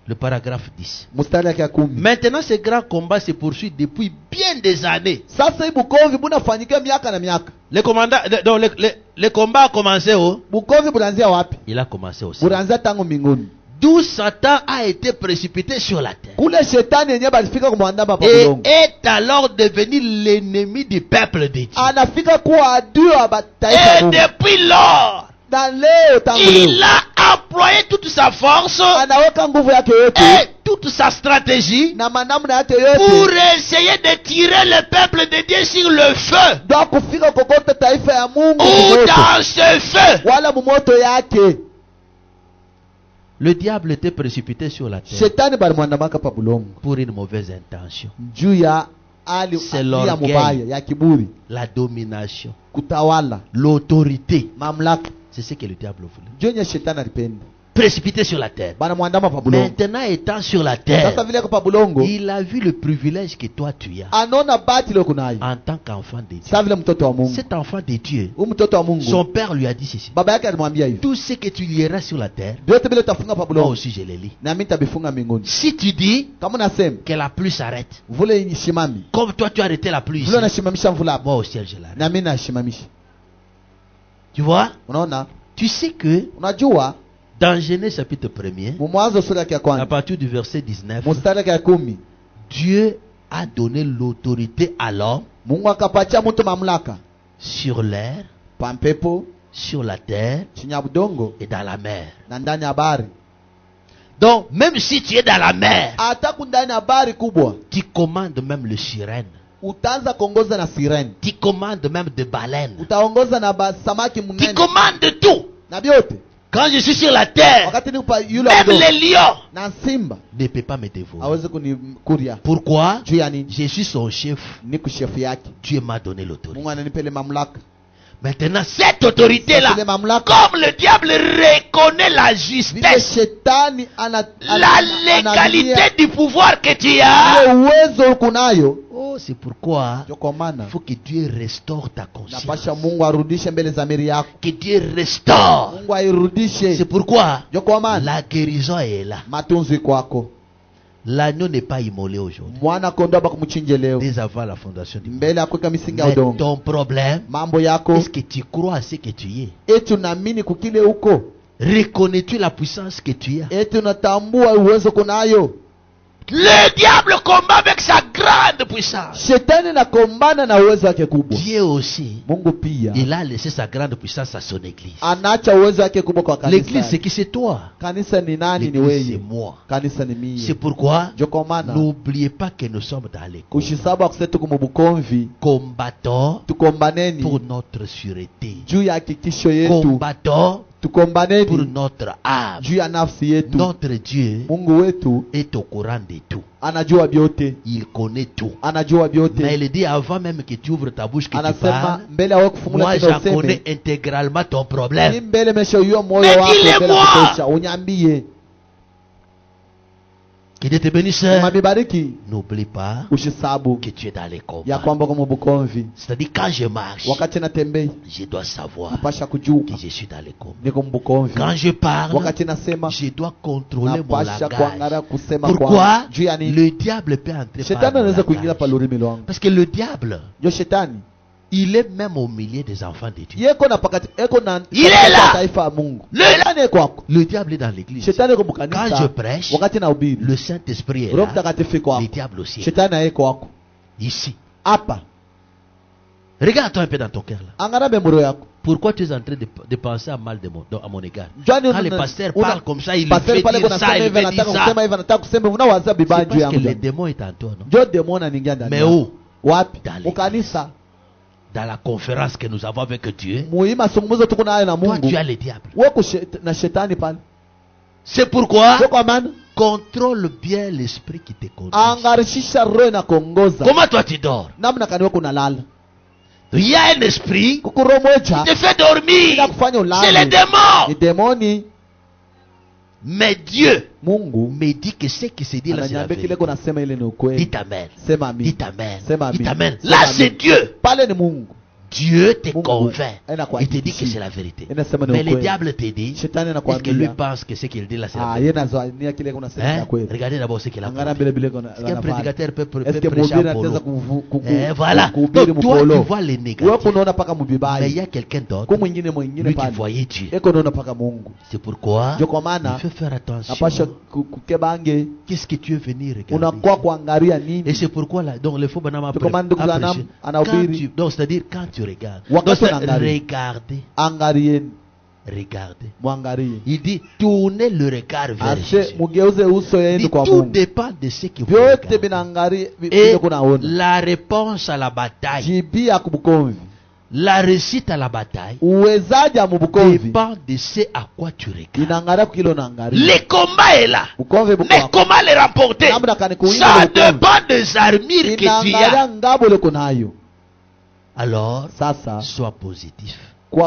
Le paragraphe 10. Maintenant, ce grand combat se poursuit depuis bien des années. Le combat a commencé où? Il a commencé aussi. D'où Satan a été précipité sur la terre. Et est alors devenu l'ennemi du peuple de Dieu. Et depuis lors, il a employé toute sa force et toute sa stratégie pour essayer de tirer le peuple de Dieu sur le feu. Ou dans ce feu. Le diable était précipité sur la terre pour une mauvaise intention. C'est l'orgueil, la domination, l'autorité. C'est ce que le diable voulait. Précipité sur la terre. Maintenant étant sur la terre, il a vu le privilège que toi tu as en tant qu'enfant de Dieu. Cet enfant de Dieu, son père lui a dit ceci: tout ce que tu liras sur la terre, moi aussi je les lis. Si tu dis que la pluie s'arrête, comme toi tu as arrêté la pluie ici, moi au ciel je l'arrête. Tu vois? Tu sais que dans Genèse chapitre 1er, à partir du verset 19, Dieu a donné l'autorité à l'homme sur l'air, sur la terre et dans la mer. Donc, même si tu es dans la mer, tu commandes même le sirène. utaanza kuongoza na sirene. Tu commandes même de baleines. Utaongoza na samaki mnene. Tu commandes de tout. Na vyote. Quand je suis sur la terre, même les lions na simba ne peut pas me dévorer. Hawezi kunikuria. Pourquoi? Je suis son chef. Niko chef yake. Dieu m'a donné l'autorité. Mungu ananipele mamlaka. Maintenant, cette autorité-là, comme le diable reconnaît la justesse, la légalité du pouvoir que tu as, oh, c'est pourquoi il faut que Dieu restaure ta conscience. Que Dieu restaure. C'est pourquoi la guérison est là. L'agneau n'est pas immolé aujourd'hui. Dès avant la fondation du monde. Mais ton problème, est-ce que tu crois à ce que tu es? Reconnais-tu la puissance que tu as? Le diable combat avec sa grande puissance. Dieu aussi, il a laissé sa grande puissance à son église. L'église, c'est qui? C'est toi. L'église, c'est moi. C'est pourquoi n'oubliez pas que nous sommes dans les combattants pour notre sûreté. Combattants pour notre âme. Notre Dieu est au courant de tout. Il connaît tout. Mais il dit avant même que tu ouvres ta bouche, que tu parles, moi je connais intégralement ton problème. Mais dis-le-moi. Que Dieu te bénisse. N'oublie pas que tu es dans les combats. C'est-à-dire quand je marche, je dois savoir que je suis dans les combats. Quand je parle, je dois contrôler mon langage. Pourquoi? Le diable peut entrer par le langage. Parce que le diable, il est même au milieu des enfants de Dieu. Il est là. Le diable est dans l'église. Quand je prêche, le Saint-Esprit est là. Le diable aussi est là. Ici. Regarde-toi un peu dans ton cœur là. Pourquoi tu es en train de penser à mal à mon égard? Quand le pasteur parle comme ça, il fait dire ça, il fait dire ça. C'est parce que le démon est en toi, non? Mais où? Dans l'église. Dans la conférence que nous avons avec Dieu, toi tu as le diable. C'est pourquoi contrôle bien l'esprit qui te conduit. Comment toi tu dors? Il y a un esprit qui te fait dormir. C'est le démon. Mais Dieu me dit que ce qui se dit là, c'est la vérité. Dites amen. Dites amen. Dites amen. Là, c'est Dieu. Dieu te convainc. Il te dit que c'est la vérité. Mais le diable te dit, est-ce que lui pense que ce qu'il dit là, c'est la vérité? Regardez d'abord ce qu'il a fait. Est-ce qu'un prédicateur peut prêcher à Polo? Voilà. Donc toi, tu vois les négatifs. Mais il y a quelqu'un d'autre. Lui qui voyait Dieu. C'est pourquoi il faut faire attention. Qu'est-ce que tu es venu regarder? Et c'est pourquoi là, donc le faux banam a prêché. Donc c'est-à-dire quand tu regardes. Regardez. Il dit tournez le regard vers Jésus. Il dit, tout dépend de ce que vous regardez. Et la réponse à la bataille, la réussite à la bataille dépend de ce à quoi tu regardes. Le combat est là. Mais comment le remporter? Ça dépend des armures que tu as. Alors, sois positif. Tu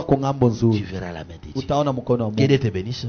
verras la main de Dieu. Que Dieu te bénisse.